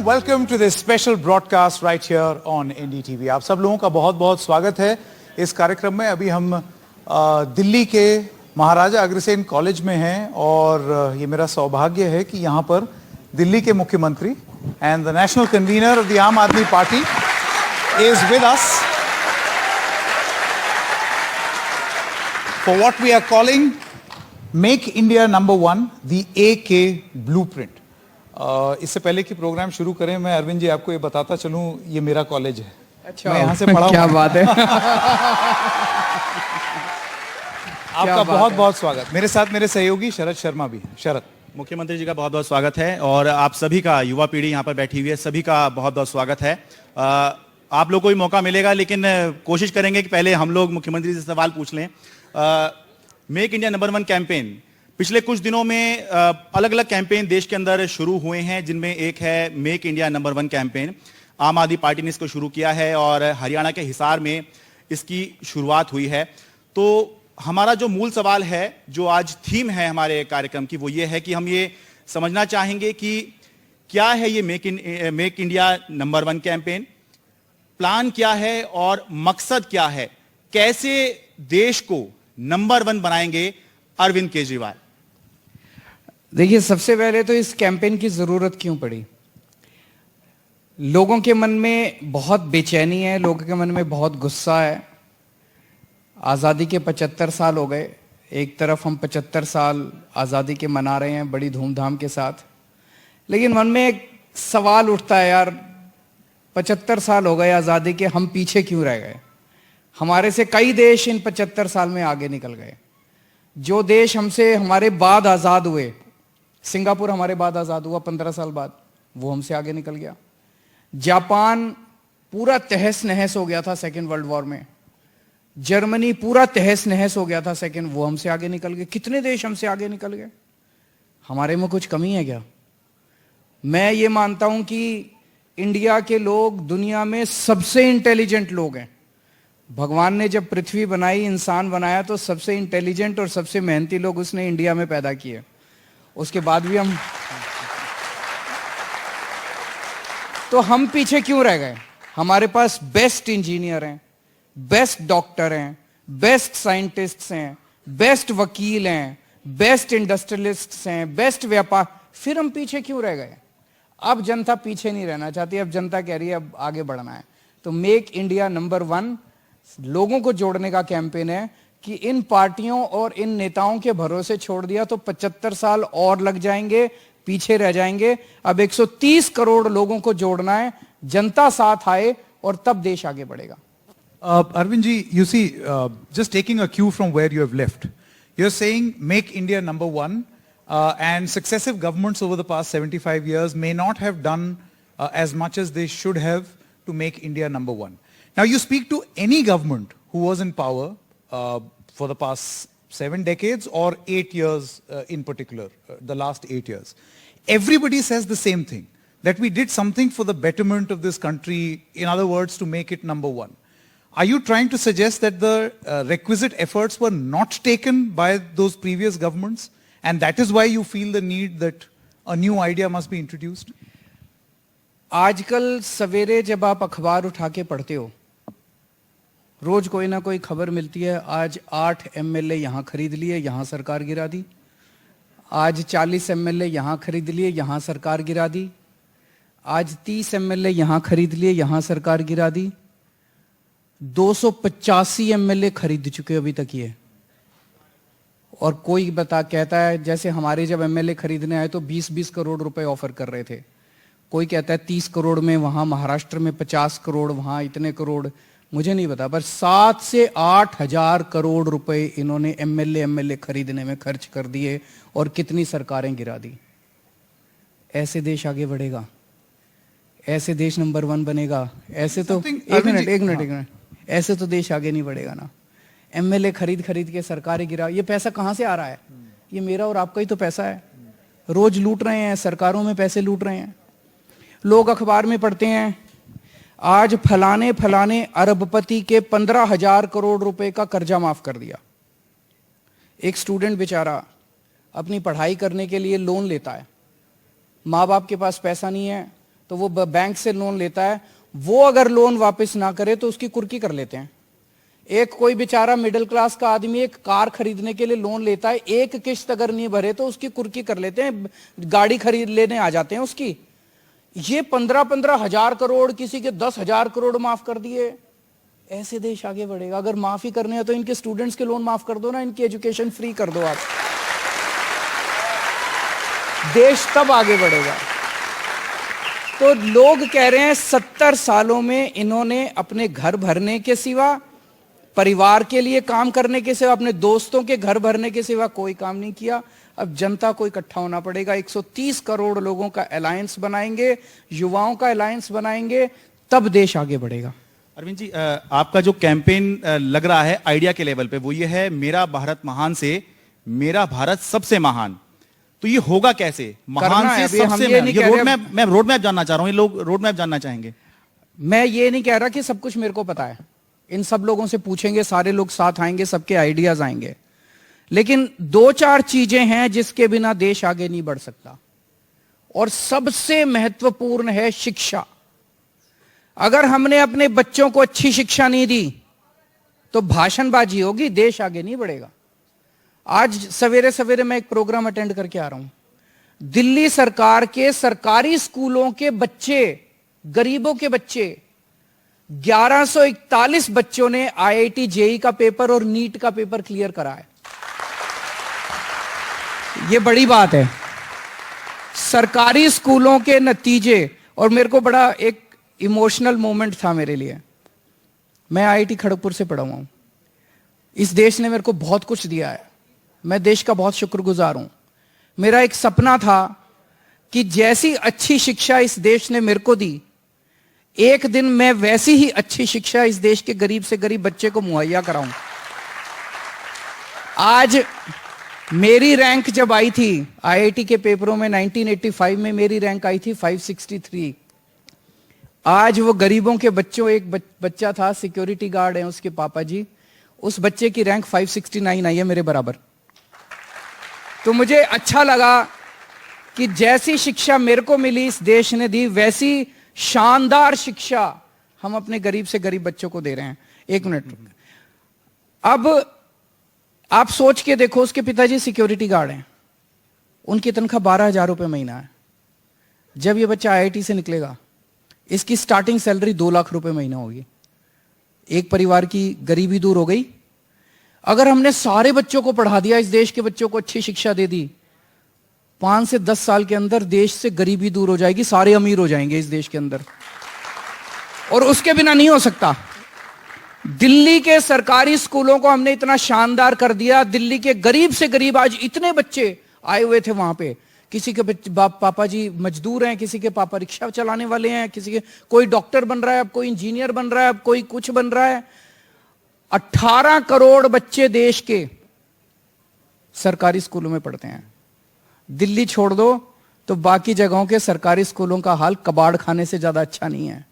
welcome to this special broadcast right here on NDTV. आप सब लोगों का बहुत बहुत स्वागत है इस कार्यक्रम में। अभी हम दिल्ली के महाराजा अग्रसेन कॉलेज में हैं और ये मेरा सौभाग्य है कि यहाँ पर दिल्ली के मुख्यमंत्री and the national convener of the Aam Aadmi Party is with us for what we are calling make India number 1 the AK blueprint. इससे पहले कि प्रोग्राम शुरू करें, मैं अरविंद जी आपको ये बताता चलूं, ये मेरा कॉलेज है। अच्छा, मैं यहाँ से पढ़ा क्या बात है। आपका बहुत बहुत स्वागत। मेरे साथ मेरे सहयोगी शरद शर्मा भी हैं। शरद, मुख्यमंत्री जी का बहुत बहुत स्वागत है और आप सभी का, युवा पीढ़ी यहाँ पर बैठी हुई है, सभी का बहुत बहुत स्वागत है। आप लोग को भी मौका मिलेगा, लेकिन कोशिश करेंगे कि पहले हम लोग मुख्यमंत्री से सवाल पूछ लें। मेक इंडिया नंबर 1 कैंपेन पिछले कुछ दिनों में अलग अलग कैंपेन देश के अंदर शुरू हुए हैं, जिनमें एक है मेक इंडिया नंबर 1 कैंपेन। आम आदमी पार्टी ने इसको शुरू किया है और हरियाणा के हिसार में इसकी शुरुआत हुई है। तो हमारा जो मूल सवाल है, जो आज थीम है हमारे कार्यक्रम की, वो ये है कि हम ये समझना चाहेंगे कि क्या है ये make India number 1 campaign, plan क्या है और मकसद क्या है, कैसे देश को नंबर 1 बनाएंगे अरविंद केजरीवाल। देखिए, सबसे पहले तो इस कैंपेन की जरूरत क्यों पड़ी। लोगों के मन में बहुत बेचैनी है, लोगों के मन में बहुत गुस्सा है। आज़ादी के 75 साल हो गए। एक तरफ हम 75 साल आज़ादी के मना रहे हैं बड़ी धूमधाम के साथ, लेकिन मन में एक सवाल उठता है, यार 75 साल हो गए आज़ादी के, हम पीछे क्यों रह गए। हमारे से कई देश इन 75 साल में आगे निकल गए। जो देश हमसे हमारे बाद आज़ाद हुए, सिंगापुर हमारे बाद आज़ाद हुआ 15 साल बाद, वो हमसे आगे निकल गया। जापान पूरा तहस नहस हो गया था सेकेंड वर्ल्ड वॉर में। जर्मनी पूरा तहस नहस हो गया था सेकेंड, वो हमसे आगे निकल गए। कितने देश हमसे आगे निकल गए। हमारे में कुछ कमी है क्या। मैं ये मानता हूं कि इंडिया के लोग दुनिया में सबसे इंटेलिजेंट लोग हैं। भगवान ने जब पृथ्वी बनाई, इंसान बनाया, तो सबसे इंटेलिजेंट और सबसे मेहनती लोग उसने इंडिया में पैदा किए। उसके बाद भी हम पीछे क्यों रह गए। हमारे पास बेस्ट इंजीनियर हैं, बेस्ट डॉक्टर हैं, बेस्ट साइंटिस्ट्स हैं, बेस्ट वकील हैं, बेस्ट इंडस्ट्रियलिस्ट्स हैं, बेस्ट व्यापार, फिर हम पीछे क्यों रह गए। अब जनता पीछे नहीं रहना चाहती, अब जनता कह रही है अब आगे बढ़ना है। तो मेक इंडिया नंबर 1 लोगों को जोड़ने का कैंपेन है कि इन पार्टियों और इन नेताओं के भरोसे छोड़ दिया तो 75 साल और लग जाएंगे, पीछे रह जाएंगे। अब 130 करोड़ लोगों को जोड़ना है, जनता साथ आए और तब देश आगे बढ़ेगा। Arvind ji, you see, just taking a cue from where you have left, you're saying make India number 1, and successive governments over the past 75 years may not have done as much as they should have to make India number 1. Now, you speak to any government who was in power for the past 7 decades or 8 years in particular, the last 8 years. Everybody says the same thing, that we did something for the betterment of this country, in other words, to make it number 1. Are you trying to suggest that the requisite efforts were not taken by those previous governments, and that is why you feel the need that a new idea must be introduced? आजकल सवेरे जब आप अखबार उठा के पढ़ते हो, रोज कोई ना कोई खबर मिलती है। आज 8 MLA यहां खरीद लिए, यहां सरकार गिरा दी। आज 40 MLA यहां खरीद लिए, यहां सरकार गिरा दी। आज 30 MLA यहां खरीद लिए, यहां सरकार गिरा दी। 285 MLA खरीद चुके अभी तक ये। और कोई कहता है, जैसे हमारे जब MLA खरीदने आए तो 20-20 करोड़ रुपए ऑफर कर रहे थे। कोई कहता है 30 करोड़ में, वहां महाराष्ट्र में 50 करोड़, वहां इतने करोड़, मुझे नहीं पता, पर 7 से 8 हजार करोड़ रुपए इन्होंने MLA खरीदने में खर्च कर दिए और कितनी सरकारें गिरा दी। ऐसे देश आगे बढ़ेगा, ऐसे देश नंबर 1 बनेगा। ऐसे तो एक मिनट, ऐसे तो देश आगे नहीं बढ़ेगा ना। MLA खरीद के सरकारें गिरा, ये पैसा कहां से आ रहा है। ये मेरा और आपका ही तो पैसा है। रोज लूट रहे हैं, सरकारों में पैसे लूट रहे हैं। लोग अखबार में पढ़ते हैं, आज फलाने अरबपति के 15,000 करोड़ रुपए का कर्जा माफ कर दिया। एक स्टूडेंट बेचारा अपनी पढ़ाई करने के लिए लोन लेता है, माँ बाप के पास पैसा नहीं है, तो वो बैंक से लोन लेता है, वो अगर लोन वापस ना करे तो उसकी कुर्की कर लेते हैं। एक कोई बेचारा मिडिल क्लास का आदमी एक कार खरीदने के लिए लोन लेता है, एक किश्त अगर नहीं भरे तो उसकी कुर्की कर लेते हैं, गाड़ी खरीद लेने आ जाते हैं उसकी। ये 15-15 हजार करोड़, किसी के 10,000 करोड़ माफ कर दिए। ऐसे देश आगे बढ़ेगा। अगर माफी करने हैं तो इनके स्टूडेंट्स के लोन माफ कर दो ना, इनकी एजुकेशन फ्री कर दो आप, देश तब आगे बढ़ेगा। तो लोग कह रहे हैं 70 सालों में इन्होंने अपने घर भरने के सिवा, परिवार के लिए काम करने के सिवा, अपने दोस्तों के घर भरने के सिवा कोई काम नहीं किया। अब जनता को इकट्ठा होना पड़ेगा, 130 करोड़ लोगों का अलायंस बनाएंगे, युवाओं का अलायंस बनाएंगे, तब देश आगे बढ़ेगा। अरविंद जी, आपका जो कैंपेन लग रहा है आइडिया के लेवल पे, वो ये है मेरा भारत महान से मेरा भारत सबसे महान। तो ये होगा कैसे? महान से सबसे महान, ये रोडमैप, मैं रोडमैप जानना चाह रहा हूं, ये लोग रोडमैप जानना चाहेंगे। मैं ये नहीं कह रहा कि सब कुछ मेरे को पता है, इन सब लोगों से पूछेंगे, सारे लोग साथ आएंगे, सबके आइडियाज आएंगे, लेकिन 2-4 चीजें हैं जिसके बिना देश आगे नहीं बढ़ सकता, और सबसे महत्वपूर्ण है शिक्षा। अगर हमने अपने बच्चों को अच्छी शिक्षा नहीं दी तो भाषणबाजी होगी, देश आगे नहीं बढ़ेगा। आज सवेरे सवेरे मैं एक प्रोग्राम अटेंड करके आ रहा हूं, दिल्ली सरकार के सरकारी स्कूलों के बच्चे, गरीबों के बच्चे, 1141 बच्चों ने IIT JEE का पेपर और नीट का पेपर क्लियर करा है। यह बड़ी बात है। सरकारी स्कूलों के नतीजे, और मेरे को बड़ा एक इमोशनल मोमेंट था मेरे लिए। मैं IIT खड़गपुर से पढ़ा हुआ हूं। इस देश ने मेरे को बहुत कुछ दिया है, मैं देश का बहुत शुक्रगुजार हूं। मेरा एक सपना था कि जैसी अच्छी शिक्षा इस देश ने मेरे को दी, एक दिन मैं वैसी ही अच्छी शिक्षा इस देश के गरीब से गरीब बच्चे को मुहैया कराऊं। आज मेरी रैंक जब आई थी IIT के पेपरों में 1985 में, मेरी रैंक आई थी 563। आज वो गरीबों के बच्चों, एक बच्चा था सिक्योरिटी गार्ड है उसके पापा जी, उस बच्चे की रैंक 569 आई है मेरे बराबर। तो मुझे अच्छा लगा कि जैसी शिक्षा मेरे को मिली इस देश ने दी, वैसी शानदार शिक्षा हम अपने गरीब से गरीब बच्चों को दे रहे हैं। एक मिनट, अब आप सोच के देखो, उसके पिताजी सिक्योरिटी गार्ड हैं, उनकी तनख्वाह 12,000 रुपए महीना है। जब ये बच्चा IIT से निकलेगा, इसकी स्टार्टिंग सैलरी 2 लाख रुपए महीना होगी। एक परिवार की गरीबी दूर हो गई। अगर हमने सारे बच्चों को पढ़ा दिया, इस देश के बच्चों को अच्छी शिक्षा दे दी, 5 से 10 साल के अंदर देश से गरीबी दूर हो जाएगी, सारे अमीर हो जाएंगे इस देश के अंदर। और उसके बिना नहीं हो सकता। दिल्ली के सरकारी स्कूलों को हमने इतना शानदार कर दिया, दिल्ली के गरीब से गरीब आज इतने बच्चे आए हुए थे वहां पे। किसी के पापा जी मजदूर हैं, किसी के पापा रिक्शा चलाने वाले हैं, किसी के कोई डॉक्टर बन रहा है, अब कोई इंजीनियर बन रहा है, अब कोई कुछ बन रहा है। 18 करोड़ बच्चे देश के सरकारी स्कूलों में पढ़ते हैं। दिल्ली छोड़ दो तो बाकी जगहों के सरकारी स्कूलों का हाल कबाड़ खाने से ज्यादा अच्छा नहीं है।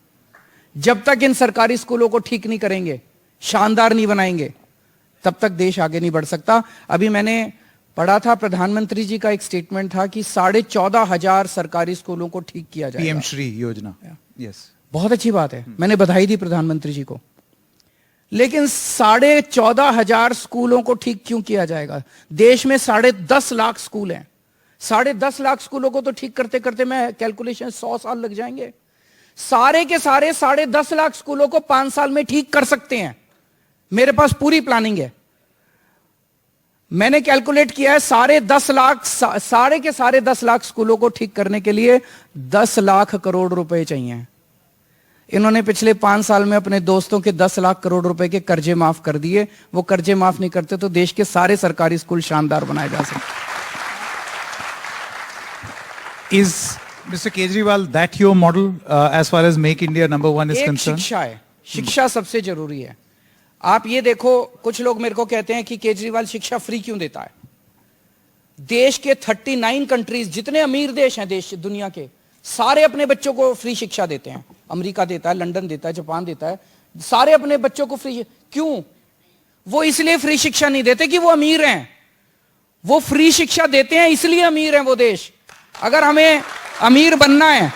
जब तक इन सरकारी स्कूलों को ठीक नहीं करेंगे, शानदार नहीं बनाएंगे, तब तक देश आगे नहीं बढ़ सकता। अभी मैंने पढ़ा था, प्रधानमंत्री जी का एक स्टेटमेंट था कि 14,500 सरकारी स्कूलों को ठीक किया जाएगा। PM श्री योजना, यस, बहुत अच्छी बात है, मैंने बधाई दी प्रधानमंत्री जी को। लेकिन 14,500 स्कूलों को ठीक क्यों किया जाएगा? देश में 10.5 लाख स्कूल हैं। 10.5 लाख स्कूलों को तो ठीक करते करते मैं कैलकुलेशन 100 साल लग जाएंगे। सारे के सारे 10.5 लाख स्कूलों को 5 साल में ठीक कर सकते हैं। मेरे पास पूरी प्लानिंग है। मैंने कैलकुलेट किया है, सारे के सारे 10 लाख स्कूलों को ठीक करने के लिए 10 लाख करोड़ रुपए चाहिए। इन्होंने पिछले 5 साल में अपने दोस्तों के 10 लाख करोड़ रुपए के कर्जे माफ कर दिए। वो कर्जे माफ नहीं करते तो देश के सारे सरकारी स्कूल शानदार बनाए जा सकते। Is Mr. Kejriwal that your model as far as Make India #1 is concerned? शिक्षा है, शिक्षा सबसे जरूरी है। आप ये देखो, कुछ लोग मेरे को कहते हैं कि केजरीवाल शिक्षा फ्री क्यों देता है। देश के 39 कंट्रीज, जितने अमीर देश हैं देश दुनिया के, सारे अपने बच्चों को फ्री शिक्षा देते हैं। अमेरिका देता है, लंदन देता है, जापान देता है, सारे अपने बच्चों को फ्री। क्यों? वो इसलिए फ्री शिक्षा नहीं देते कि वो अमीर हैं, वो फ्री शिक्षा देते हैं इसलिए अमीर हैं वो देश। अगर हमें अमीर बनना है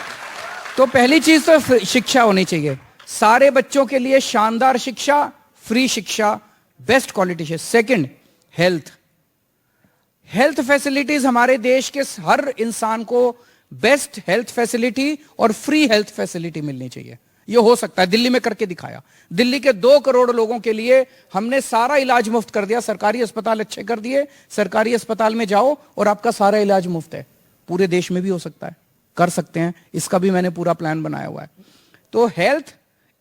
तो पहली चीज तो शिक्षा होनी चाहिए, सारे बच्चों के लिए शानदार शिक्षा, फ्री शिक्षा, बेस्ट क्वालिटी से। सेकंड, हेल्थ फैसिलिटीज, हमारे देश के हर इंसान को बेस्ट हेल्थ फैसिलिटी और फ्री हेल्थ फैसिलिटी मिलनी चाहिए। यह हो सकता है, दिल्ली में करके दिखाया। दिल्ली के 2 करोड़ लोगों के लिए हमने सारा इलाज मुफ्त कर दिया, सरकारी अस्पताल अच्छे कर दिए। सरकारी अस्पताल में जाओ और आपका सारा इलाज मुफ्त है। पूरे देश में भी हो सकता है, कर सकते हैं, इसका भी मैंने पूरा प्लान बनाया हुआ है। तो हेल्थ,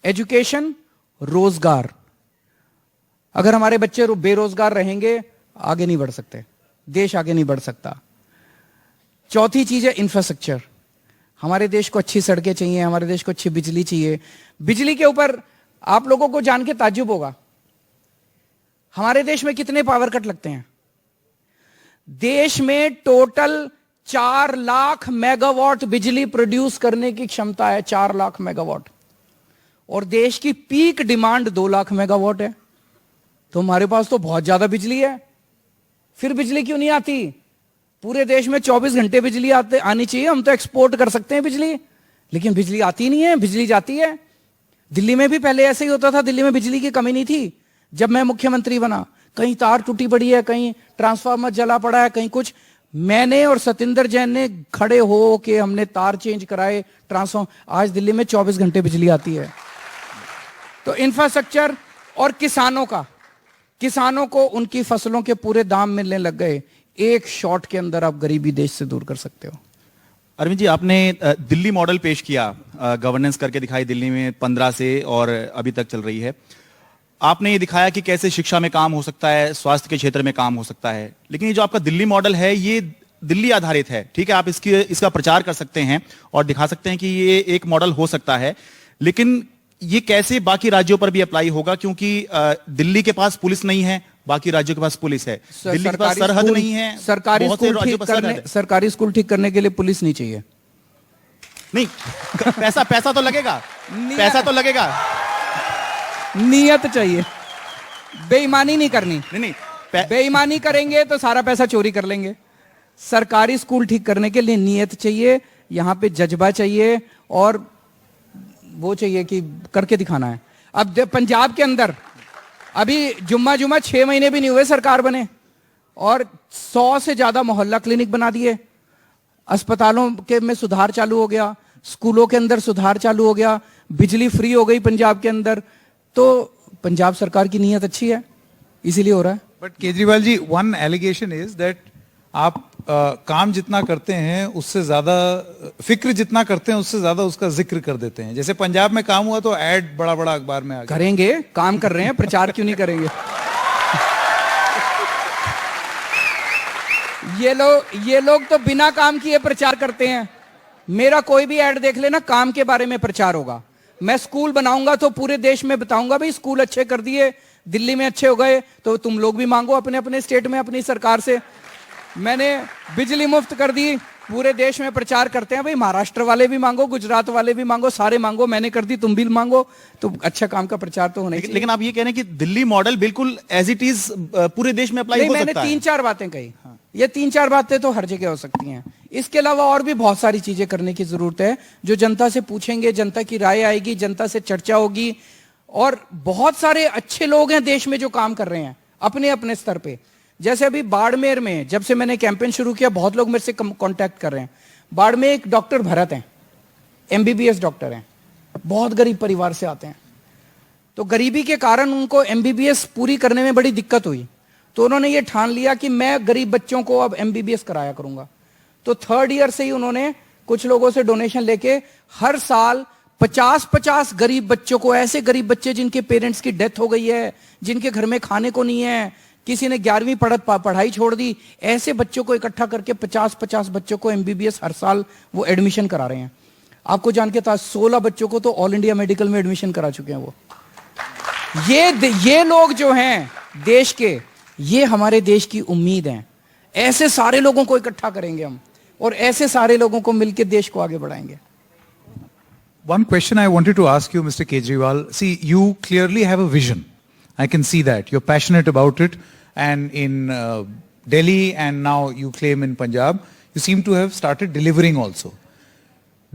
एजुकेशन, रोजगार, अगर हमारे बच्चे बेरोजगार रहेंगे आगे नहीं बढ़ सकते, देश आगे नहीं बढ़ सकता। चौथी चीज है इंफ्रास्ट्रक्चर। हमारे देश को अच्छी सड़कें चाहिए, हमारे देश को अच्छी बिजली चाहिए। बिजली के ऊपर आप लोगों को जान के ताज्जुब होगा, हमारे देश में कितने पावर कट लगते हैं। देश में टोटल 4 लाख मेगावाट बिजली प्रोड्यूस करने की क्षमता है, 4 लाख मेगावाट, और देश की पीक डिमांड 2 लाख मेगावाट है। तो हमारे पास तो बहुत ज्यादा बिजली है, फिर बिजली क्यों नहीं आती? पूरे देश में 24 घंटे बिजली आनी चाहिए, हम तो एक्सपोर्ट कर सकते हैं बिजली, लेकिन बिजली आती नहीं है, बिजली जाती है। दिल्ली में भी पहले ऐसे ही होता था, दिल्ली में बिजली की कमी नहीं थी। जब मैं मुख्यमंत्री बना, कहीं तार टूटी पड़ी है, कहीं ट्रांसफार्मर जला पड़ा है, कहीं कुछ, मैंने और सतिंदर जैन ने खड़े हो के हमने तार चेंज कराए, ट्रांसफार्मर, आज दिल्ली में 24 घंटे बिजली आती है। तो इंफ्रास्ट्रक्चर और किसानों को उनकी फसलों के पूरे दाम मिलने लग गए। एक शॉट के अंदर आप गरीबी देश से दूर कर सकते हो। अरविंद जी, आपने दिल्ली मॉडल पेश किया, गवर्नेंस करके दिखाई दिल्ली में 15 से और अभी तक चल रही है। आपने ये दिखाया कि कैसे शिक्षा में काम हो सकता है, स्वास्थ्य के क्षेत्र में काम हो सकता है, लेकिन ये जो आपका दिल्ली मॉडल है ये दिल्ली आधारित है। ठीक है, आप इसका प्रचार कर सकते हैं और दिखा सकते हैं कि ये एक मॉडल हो सकता है, लेकिन ये कैसे बाकी राज्यों पर भी अप्लाई होगा? क्योंकि दिल्ली के पास पुलिस नहीं है, बाकी राज्यों के पास पुलिस है, दिल्ली के पास सरहद नहीं है, सरकारी स्कूल ठीक करने के लिए पुलिस नहीं चाहिए। नहीं, पैसा तो लगेगा, पैसा तो लगेगा, नियत चाहिए, बेईमानी नहीं करनी। नहीं, बेईमानी करेंगे तो सारा पैसा चोरी कर लेंगे। सरकारी स्कूल ठीक करने के लिए नियत चाहिए, यहां पे जज्बा चाहिए और वो चाहिए कि करके दिखाना है। अब पंजाब के अंदर अभी जुम्मा 6 महीने भी नहीं हुए सरकार बने, और 100 से ज्यादा मोहल्ला क्लिनिक बना दिए, अस्पतालों के में सुधार चालू हो गया, स्कूलों के अंदर सुधार चालू हो गया, बिजली फ्री हो गई पंजाब के अंदर। तो पंजाब सरकार की नीयत अच्छी है, इसीलिए हो रहा है। But Kejriwal ji, one allegation is that आप काम जितना करते हैं उससे ज्यादा, फिक्र जितना करते हैं उससे ज्यादा उसका जिक्र कर देते हैं। जैसे पंजाब में काम हुआ तो ऐड बड़ा बड़ा अखबार में आ गया। करेंगे, काम कर रहे हैं, प्रचार क्यों नहीं करेंगे? ये लोग तो बिना काम किए प्रचार करते हैं। मेरा कोई भी ऐड देख लेना, काम के बारे में प्रचार होगा। मैं स्कूल बनाऊंगा तो पूरे देश में बताऊंगा भाई स्कूल अच्छे कर दिए, दिल्ली में अच्छे हो गए, तो तुम लोग भी मांगो अपने अपने स्टेट में अपनी सरकार से। मैंने बिजली मुफ्त कर दी, पूरे देश में प्रचार करते हैं भाई महाराष्ट्र वाले भी मांगो, गुजरात वाले भी मांगो, सारे मांगो, मैंने कर दी तुम भी मांगो। तो अच्छा काम का प्रचार तो होना ही चाहिए। लेकिन आप ये कह रहे हैं कि दिल्ली मॉडल बिल्कुल एज इट इज पूरे देश में अप्लाई हो सकता है। मैंने 3-4 बातें कही, ये 3-4 बातें तो हर जगह हो सकती हैं। इसके अलावा और भी बहुत सारी चीजें करने की जरूरत है, जो जनता से पूछेंगे, जनता की राय आएगी, जनता से चर्चा होगी। और बहुत सारे अच्छे लोग हैं देश में जो काम कर रहे हैं अपने अपने स्तर पे। जैसे अभी बाड़मेर में जब से मैंने कैंपेन शुरू किया, बहुत लोग मेरे से कांटेक्ट कर रहे हैं। बाड़मेर एक डॉक्टर भरत हैं, एमबीबीएस डॉक्टर हैं, बहुत गरीब परिवार से आते हैं। तो गरीबी के कारण उनको एमबीबीएस पूरी करने में बड़ी दिक्कत हुई, तो उन्होंने ये ठान लिया कि मैं गरीब बच्चों को अब एमबीबीएस कराया करूंगा। तो 3rd ईयर से ही उन्होंने कुछ लोगों से डोनेशन लेके हर साल 50-50 गरीब बच्चों को, ऐसे गरीब बच्चे जिनके पेरेंट्स की डेथ हो गई है, जिनके घर में खाने को नहीं है, किसी ने 11वीं पढ़ाई छोड़ दी, ऐसे बच्चों को इकट्ठा करके 50-50 बच्चों को एमबीबीएस हर साल वो एडमिशन करा रहे हैं। आपको जान के था 16 बच्चों को तो ऑल इंडिया मेडिकल में एडमिशन करा चुके हैं वो। ये लोग जो हैं देश के, ये हमारे देश की उम्मीद हैं। ऐसे सारे लोगों को इकट्ठा करेंगे हम, और ऐसे सारे लोगों को मिलकर देश को आगे बढ़ाएंगे। One question I wanted to ask you, Mr. Kejriwal. See, you clearly have a vision. I can see that. You're passionate about it. And in Delhi and now you claim in Punjab, you seem to have started delivering also.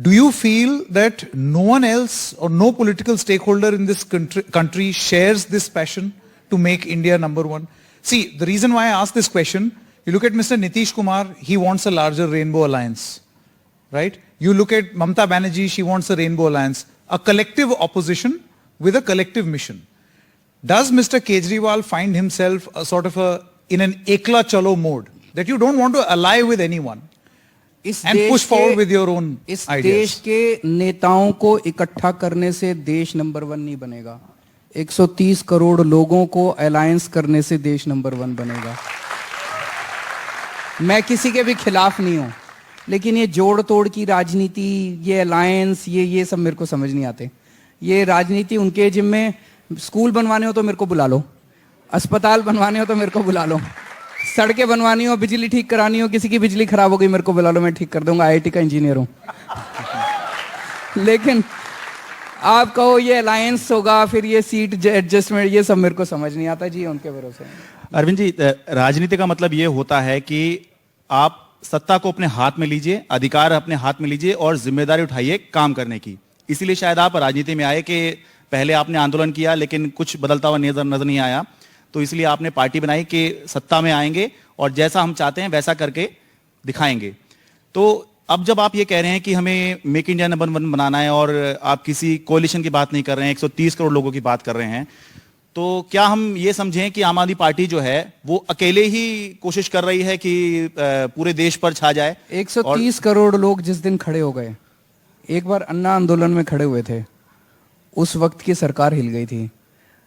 Do you feel that no one else or no political stakeholder in this country shares this passion to make India number one? See, the reason why I ask this question, you look at Mr. Nitish Kumar, he wants a larger rainbow alliance, right? You look at Mamata Banerjee, she wants a rainbow alliance, a collective opposition with a collective mission. Does Mr. Kejriwal find himself a sort of in an ekla chalo mode, that you don't want to ally with anyone इस and देश push forward के- with your own इस ideas? देश के नेताओं को इकट्ठा करने से देश नंबर 1 नहीं बनेगा। 130 करोड़ लोगों को अलायंस करने से देश नंबर 1 बनेगा। मैं किसी के भी खिलाफ नहीं हूं, लेकिन ये जोड़ तोड़ की राजनीति, ये अलायंस, ये सब मेरे को समझ नहीं आते। ये राजनीति उनके जिम्मे, स्कूल बनवाने हो तो मेरे को बुला लो, अस्पताल बनवाने हो तो मेरे को बुला लो, सड़कें बनवानी हो, बिजली ठीक करानी हो, किसी की बिजली खराब हो गई मेरे को बुला लो, मैं ठीक कर दूंगा, आईआईटी का इंजीनियर हूं। लेकिन आप कहो ये अलायंस होगा, फिर ये सीट एडजस्टमेंट, ये सब मेरे को समझ नहीं आता जी, उनके भरोसे। अरविंद जी, राजनीति का मतलब ये होता है कि आप सत्ता को अपने हाथ में लीजिए, अधिकार अपने हाथ में लीजिए और जिम्मेदारी उठाइए काम करने की। इसीलिए शायद आप राजनीति में आए कि पहले आपने आंदोलन किया लेकिन कुछ बदलता हुआ नजर नहीं आया, तो इसलिए आपने पार्टी बनाई कि सत्ता में आएंगे और जैसा हम चाहते हैं वैसा करके दिखाएंगे। तो अब जब आप ये कह रहे हैं कि हमें मेक इंडिया नंबर 1 बनाना है और आप किसी कोalition की बात नहीं कर रहे हैं, 130 करोड़ लोगों की बात कर रहे हैं, तो क्या हम ये समझें कि आम आदमी पार्टी जो है वो अकेले ही कोशिश कर रही है कि पूरे देश पर छा जाए? 130 करोड़ लोग जिस दिन खड़े हो गए, एक बार अन्ना आंदोलन में खड़े हुए थे, उस वक्त की सरकार हिल गई थी।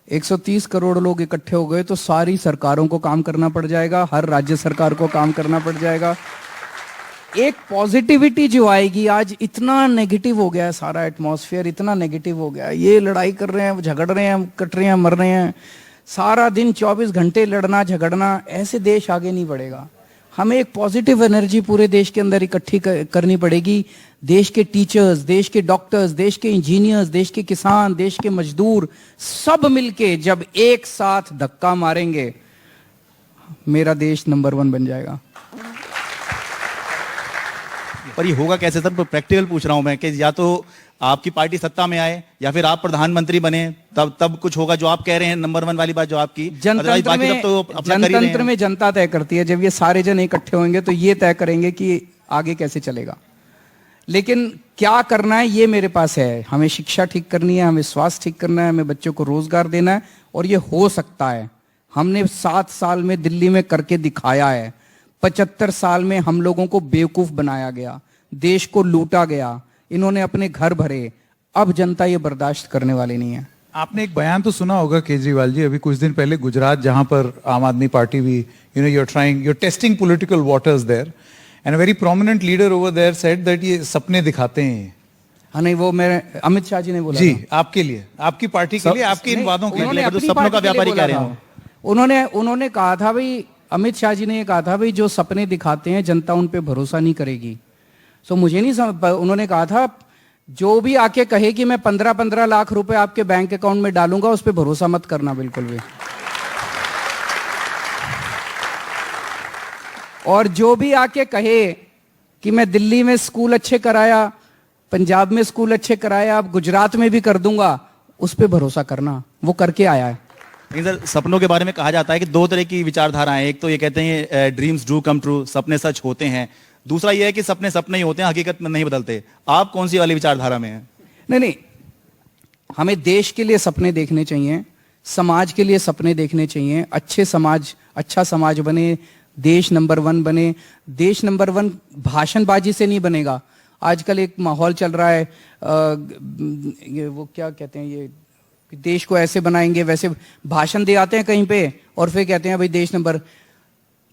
130 करोड़ लोग इकट्ठे हो गए तो सारी सरकारों को काम करना पड़ जाएगा, हर राज्य सरकार को काम करना पड़ जाएगा। एक पॉजिटिविटी जो आएगी, आज इतना नेगेटिव हो गया है सारा एटमॉस्फेयर, इतना नेगेटिव हो गया है, ये लड़ाई कर रहे हैं, झगड़ रहे हैं, कट रहे हैं, मर रहे हैं, सारा दिन 24 घंटे लड़ना झगड़ना, ऐसे देश आगे नहीं बढ़ेगा। हमें एक पॉजिटिव एनर्जी पूरे देश के अंदर इकट्ठी करनी पड़ेगी। देश के टीचर्स, देश के डॉक्टर्स, देश के इंजीनियर्स, देश के किसान, देश के मजदूर, सब मिलके जब एक साथ धक्का मारेंगे, मेरा देश नंबर 1 बन जाएगा। पर ये होगा कैसे सर? प्रैक्टिकल पूछ रहा हूं मैं कि या तो आपकी पार्टी सत्ता में आए या फिर आप प्रधानमंत्री बने, तब कुछ होगा जो आप कह रहे हैं, नंबर 1 वाली बात जो आपकी। जनतंत्र में जनता तय करती है। जब ये सारे जन इकट्ठे होंगे तो ये तय करेंगे कि आगे कैसे चलेगा। लेकिन क्या करना है ये मेरे पास है। हमें शिक्षा ठीक करनी है, हमें स्वास्थ्य ठीक करना है, हमें बच्चों को रोजगार देना है, और ये हो सकता है। हमने 7 साल में दिल्ली में करके दिखाया है। 75 साल में हम लोगों को बेवकूफ बनाया गया, देश को लूटा गया, इन्होंने अपने घर भरे। अब जनता ये बर्दाश्त करने वाली नहीं है। आपने एक बयान तो सुना होगा केजरीवाल जी, अभी कुछ दिन पहले गुजरात, जहां पर आम आदमी पार्टी भी, you're testing political waters there, and a very prominent leader over there said that ये सपने दिखाते हैं। हाँ, नहीं, वो मेरे अमित शाह जी ने बोला जी, था। आपके लिए, आपकी पार्टी के लिए, आपके इन वादों के उन्होंने लिए। अपनी सपनों का पार्टी के लिए व्यापारी बोला कह रहे था। उन्होंने कहा था भाई, अमित शाह जी ने ये कहा था भाई, जो सपने दिखाते हैं जनता उन पे भरोसा नहीं करेगी। सो मुझे नहीं समझ, उन्होंने कहा था जो भी आके कहे कि मैं 15-15 लाख रुपए आपके बैंक अकाउंट में डालूंगा, उस पर भरोसा मत करना बिल्कुल भी। और जो भी आके कहे कि मैं दिल्ली में स्कूल अच्छे कराया, पंजाब में स्कूल अच्छे कराया, अब गुजरात में भी कर दूंगा, उस पर भरोसा करना। वो करके आया है। लेकिन सर, सपनों के बारे में कहा जाता है कि 2 तरह की विचारधाराएं। एक तो ये कहते हैं ड्रीम्स डू कम ट्रू, सपने सच होते हैं। दूसरा ये है कि सपने सपने ही होते हैं, हकीकत में नहीं बदलते। आप कौन सी वाली विचारधारा में हैं? नहीं, हमें देश के लिए सपने देखने चाहिए, समाज के लिए सपने देखने चाहिए। अच्छे समाज, अच्छा समाज बने, देश नंबर 1 बने। देश नंबर 1 भाषणबाजी से नहीं बनेगा। आजकल एक माहौल चल रहा है, ये वो क्या कहते हैं, ये देश को ऐसे बनाएंगे वैसे, भाषण दे आते हैं कहीं पे और फिर कहते हैं भाई देश नंबर।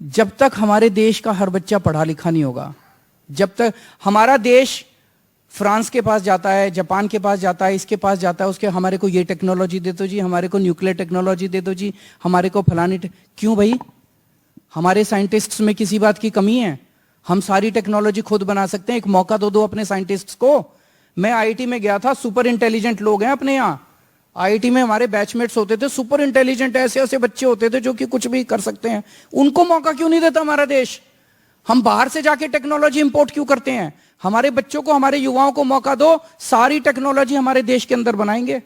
जब तक हमारे देश का हर बच्चा पढ़ा लिखा नहीं होगा, जब तक हमारा देश फ्रांस के पास जाता है, जापान के पास जाता है, इसके पास जाता है, उसके हमारे को ये टेक्नोलॉजी दे दो जी, हमारे को न्यूक्लियर टेक्नोलॉजी दे दो जी, हमारे को फलानी क्यों भाई? हमारे साइंटिस्ट्स में किसी बात की कमी है? हम सारी टेक्नोलॉजी खुद बना सकते हैं। एक मौका दो अपने साइंटिस्ट्स को। मैं आईआईटी में गया था, सुपर इंटेलिजेंट लोग हैं अपने यहाँ। आईआईटी में हमारे बैचमेट्स होते थे, सुपर इंटेलिजेंट, ऐसे ऐसे बच्चे होते थे जो कि कुछ भी कर सकते हैं। उनको मौका क्यों नहीं देता हमारा देश? हम बाहर से जाके टेक्नोलॉजी इंपोर्ट क्यों करते हैं? हमारे बच्चों को, हमारे युवाओं को मौका दो, सारी टेक्नोलॉजी हमारे देश के अंदर बनाएंगे।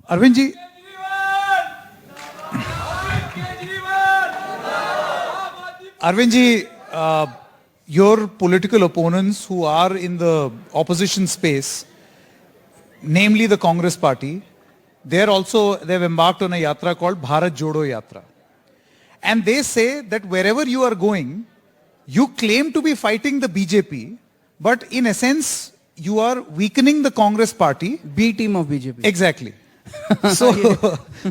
Arvind ji, Arvind ji, your political opponents who are in the opposition space, namely the Congress party, they've embarked on a yatra called Bharat Jodo Yatra. And they say that wherever you are going, you claim to be fighting the BJP, but in essence, you are weakening the Congress party. B team of BJP. Exactly. So,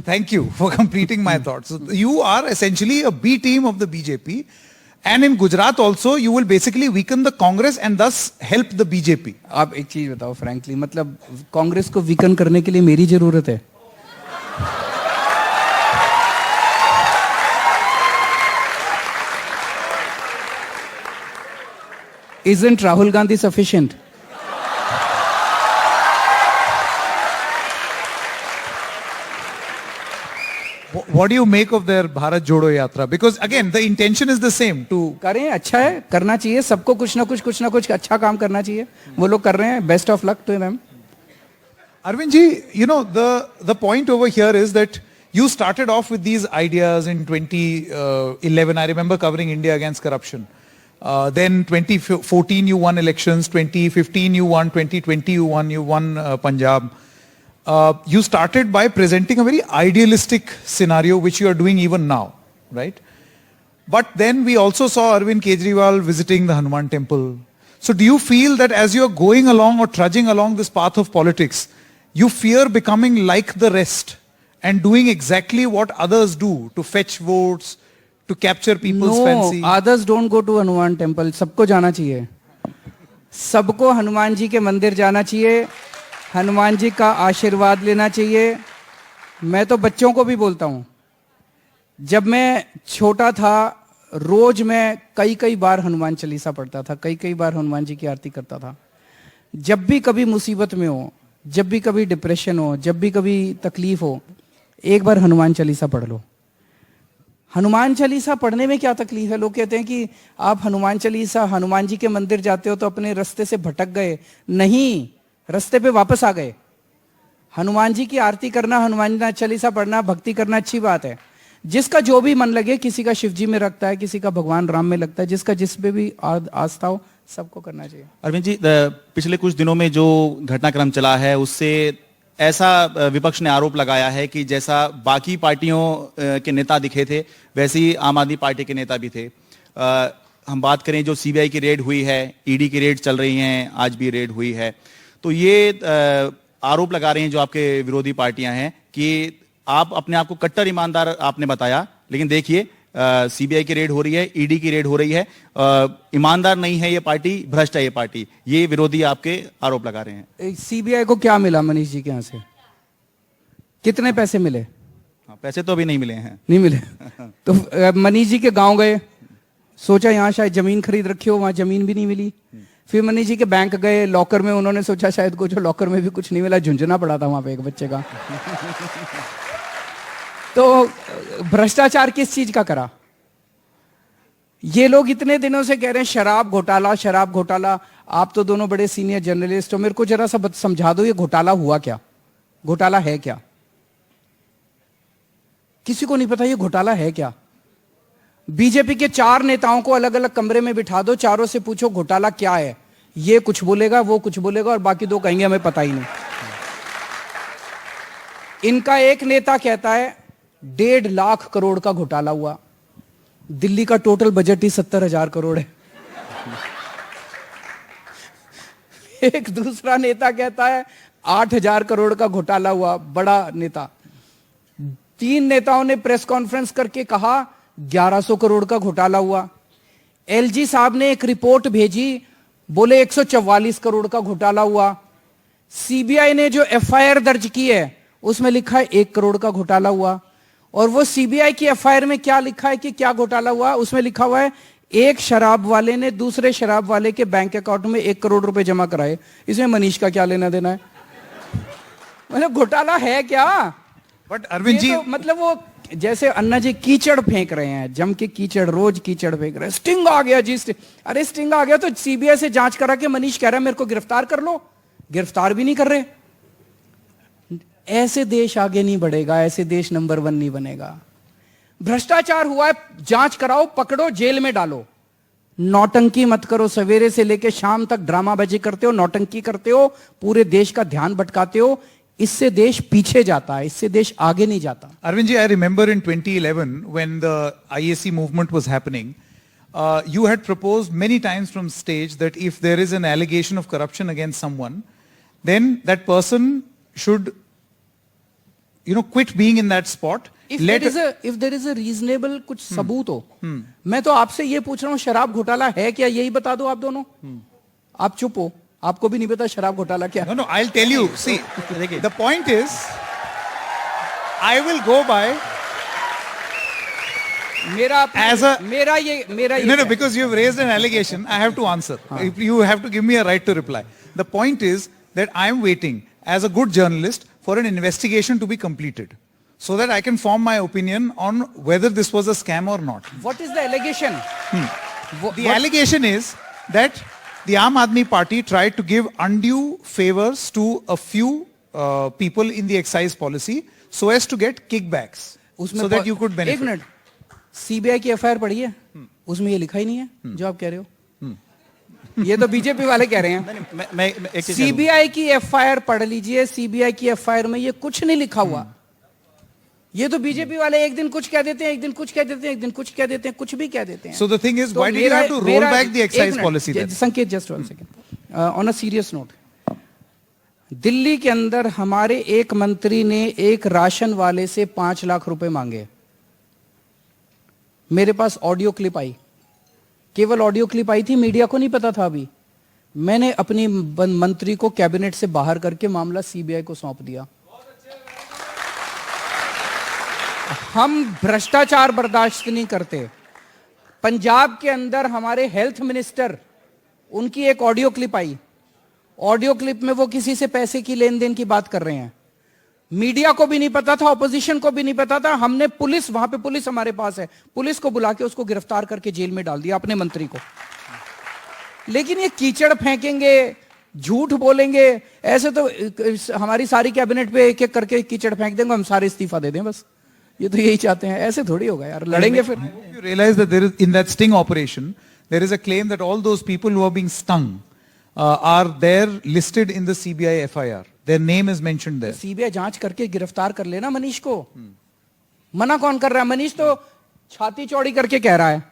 thank you for completing my thoughts. So you are essentially a B team of the BJP. And in Gujarat also, you will basically weaken the Congress and thus help the BJP. आप एक चीज बताओ frankly, मतलब कांग्रेस को weaken करने के लिए मेरी जरूरत है? Isn't Rahul Gandhi sufficient? What do you make of their Bharat Jodo Yatra? Because again, the intention is the same to... करें, अच्छा है, करना चाहिए, सबको कुछ ना कुछ अच्छा काम करना चाहिए, वो लोग कर रहे हैं, best of luck to them. Arvind ji, you know, the point over here is that you started off with these ideas in 2011. I remember covering India against corruption. Then 2014 you won elections, 2015 you won, 2020 you won Punjab. You started by presenting a very idealistic scenario, which you are doing even now, right? But then we also saw Arvind Kejriwal visiting the Hanuman temple. So do you feel that as you are going along or trudging along this path of politics, you fear becoming like the rest and doing exactly what others do to fetch votes, to capture people's fancy? No, others don't go to Hanuman temple. सबको जाना चाहिए, सबको हनुमान जी के मंदिर जाना चाहिए, हनुमान जी का आशीर्वाद लेना चाहिए। मैं तो बच्चों को भी बोलता हूं, जब मैं छोटा था रोज मैं कई बार हनुमान चालीसा पढ़ता था, कई बार हनुमान जी की आरती करता था। जब भी कभी मुसीबत में हो, जब भी कभी डिप्रेशन हो, जब भी कभी तकलीफ हो, एक बार हनुमान चालीसा पढ़ लो। हनुमान चालीसा पढ़ने में क्या तकलीफ है? लोग कहते हैं कि आप हनुमान चालीसा, हनुमान जी के मंदिर जाते हो तो अपने रास्ते से भटक गए। नहीं, रास्ते पे वापस आ गए। हनुमान जी की आरती करना, हनुमान चालीसा पढ़ना, भक्ति करना अच्छी बात है। जिसका जो भी मन लगे, किसी का शिव जी में रखता है, किसी का भगवान राम में लगता है, जिसका जिस पे भी आस्था हो, सबको करना चाहिए। अरविंद जी, पिछले कुछ दिनों में जो घटनाक्रम चला है उससे ऐसा विपक्ष ने आरोप लगाया है कि जैसा बाकी पार्टियों के नेता दिखे थे वैसे ही आम आदमी पार्टी के नेता भी थे। हम बात करें जो सीबीआई की रेड हुई है, ईडी की रेड चल रही हैं, आज भी रेड हुई है, तो ये आरोप लगा रहे हैं जो आपके विरोधी पार्टियां हैं कि आप अपने आप को कट्टर ईमानदार आपने बताया, लेकिन देखिए सीबीआई की रेड हो रही है, ईडी की रेड हो रही है, ईमानदार नहीं है ये पार्टी, भ्रष्ट है ये पार्टी, ये विरोधी आपके आरोप लगा रहे हैं। सीबीआई को क्या मिला मनीष जी के यहां से? कितने पैसे मिले? पैसे तो अभी नहीं मिले हैं। नहीं मिले तो मनीष जी के गांव गए, सोचा यहां शायद जमीन खरीद रखी हो, वहां जमीन भी नहीं मिली। फिर मनीष जी के बैंक गए, लॉकर में उन्होंने सोचा शायद कुछ, लॉकर में भी कुछ नहीं मिला, झुंझुना पड़ा था वहां पे एक बच्चे का। तो भ्रष्टाचार किस चीज का करा? ये लोग इतने दिनों से कह रहे हैं शराब घोटाला, शराब घोटाला। आप तो दोनों बड़े सीनियर जर्नलिस्ट हो, मेरे को जरा सा समझा दो, ये घोटाला हुआ क्या? घोटाला है क्या? किसी को नहीं पता ये घोटाला है क्या। बीजेपी के 4 नेताओं को अलग अलग कमरे में बिठा दो, चारों से पूछो घोटाला क्या है। ये कुछ बोलेगा, वो कुछ बोलेगा, और बाकी 2 कहेंगे हमें पता ही नहीं। इनका एक नेता कहता है 1.5 लाख करोड़ का घोटाला हुआ। दिल्ली का टोटल बजट ही 70,000 करोड़ है। एक दूसरा नेता कहता है 8,000 करोड़ का घोटाला हुआ, बड़ा नेता। 3 नेताओं ने प्रेस कॉन्फ्रेंस करके कहा 1100 करोड़ का घोटाला हुआ। एलजी साहब ने एक रिपोर्ट भेजी, बोले 144 करोड़ का घोटाला हुआ। सीबीआई ने जो एफआईआर दर्ज की है उसमें लिखा है 1 करोड़ का घोटाला हुआ। और वो सीबीआई की एफआईआर में क्या लिखा है कि क्या घोटाला हुआ? उसमें लिखा हुआ है एक शराब वाले ने दूसरे शराब वाले के बैंक अकाउंट में 1 करोड़ रुपए जमा कराए। इसमें मनीष का क्या लेना देना है? मतलब घोटाला है क्या? बट अरविंद जी, तो मतलब वो जैसे अन्ना जी कीचड़ फेंक रहे हैं, जम के कीचड़, रोज कीचड़ फेंक रहे हैं। स्टिंग आ गया जी, अरे स्टिंग आ गया तो सीबीआई से जांच करा के मनीष कह रहा है मेरे को गिरफ्तार कर लो, गिरफ्तार भी नहीं कर रहे। ऐसे देश आगे नहीं बढ़ेगा, ऐसे देश नंबर 1 नहीं बनेगा। भ्रष्टाचार हुआ है, जांच कराओ, पकड़ो, जेल में डालो। नौटंकी मत करो, सवेरे से लेकर शाम तक ड्रामाबाजी करते हो, नौटंकी करते हो, पूरे देश का ध्यान भटकाते हो। इससे देश पीछे जाता है, इससे देश आगे नहीं जाता। Arvind ji, I remember in 2011 when the IAC movement was happening, you had proposed many times from stage that if there is an allegation of corruption against someone, then that person should, quit being in that spot. If there is a reasonable कुछ सबूत हो। मैं तो आपसे ये पूछ रहा हूं, शराब घोटाला है क्या, यही बता दो आप दोनों। आप चुप हो, आपको भी नहीं पता शराब घोटाला क्या। No, I'll tell you. See, the point is, I will go by मेरा ये No, because you've raised an allegation, I have to answer. You have to give me a right to reply. The point is that I am waiting as a good journalist for an investigation to be completed, so that I can form my opinion on whether this was a scam or not. What is the allegation? The allegation is that the Aam Aadmi Party tried to give undue favors to a few people in the excise policy so as to get kickbacks, so that you could benefit. एक minute, CBI की FIR पढ़ी है, उसमें ये लिखा ही नहीं है जो आप कह रहे हो। ये तो बीजेपी वाले कह रहे हैं। मैं सीबीआई की एफआईआर पढ़ लीजिए, सीबीआई की एफआईआर में ये कुछ नहीं लिखा हुआ। ये तो बीजेपी वाले एक दिन कुछ कह देते हैं, एक दिन कुछ कह देते हैं, एक दिन कुछ कह देते हैं, कुछ भी कह देते हैं। So the thing is, why did you have to roll back the excise policy then? संकेत, just one second. On a serious note, Delhi के अंदर हमारे एक मंत्री ने एक राशन वाले से 5 लाख रुपए मांगे। मेरे पास ऑडियो क्लिप आई, केवल ऑडियो क्लिप आई थी, मीडिया को नहीं पता था अभी। मैंने अपनी मंत्री को कैबिनेट से बाहर करके मामला सीबीआई को सौंप दिया। हम भ्रष्टाचार बर्दाश्त नहीं करते। पंजाब के अंदर हमारे हेल्थ मिनिस्टर, उनकी एक ऑडियो क्लिप आई, ऑडियो क्लिप में वो किसी से पैसे की लेन देन की बात कर रहे हैं। मीडिया को भी नहीं पता था, ऑपोजिशन को भी नहीं पता था। हमने पुलिस, वहां पे पुलिस हमारे पास है, पुलिस को बुला के उसको गिरफ्तार करके जेल में डाल दिया, अपने मंत्री को। लेकिन ये कीचड़ फेंकेंगे, झूठ बोलेंगे, ऐसे तो हमारी सारी कैबिनेट पे एक एक करके कीचड़ फेंक देंगे, हम सारे इस्तीफा दे दें बस। ये तो यही चाहते हैं, ऐसे थोड़ी होगा यार, लड़ेंगे फिर। You realize that there is, in that sting operation, there is a claim that all those people who are being stung are there listed in the CBI FIR. Their name is mentioned there. CBI जांच करके गिरफ्तार कर लेना मनीष को। मना कौन कर रहा है? मनीष तो छाती चौड़ी करके कह रहा है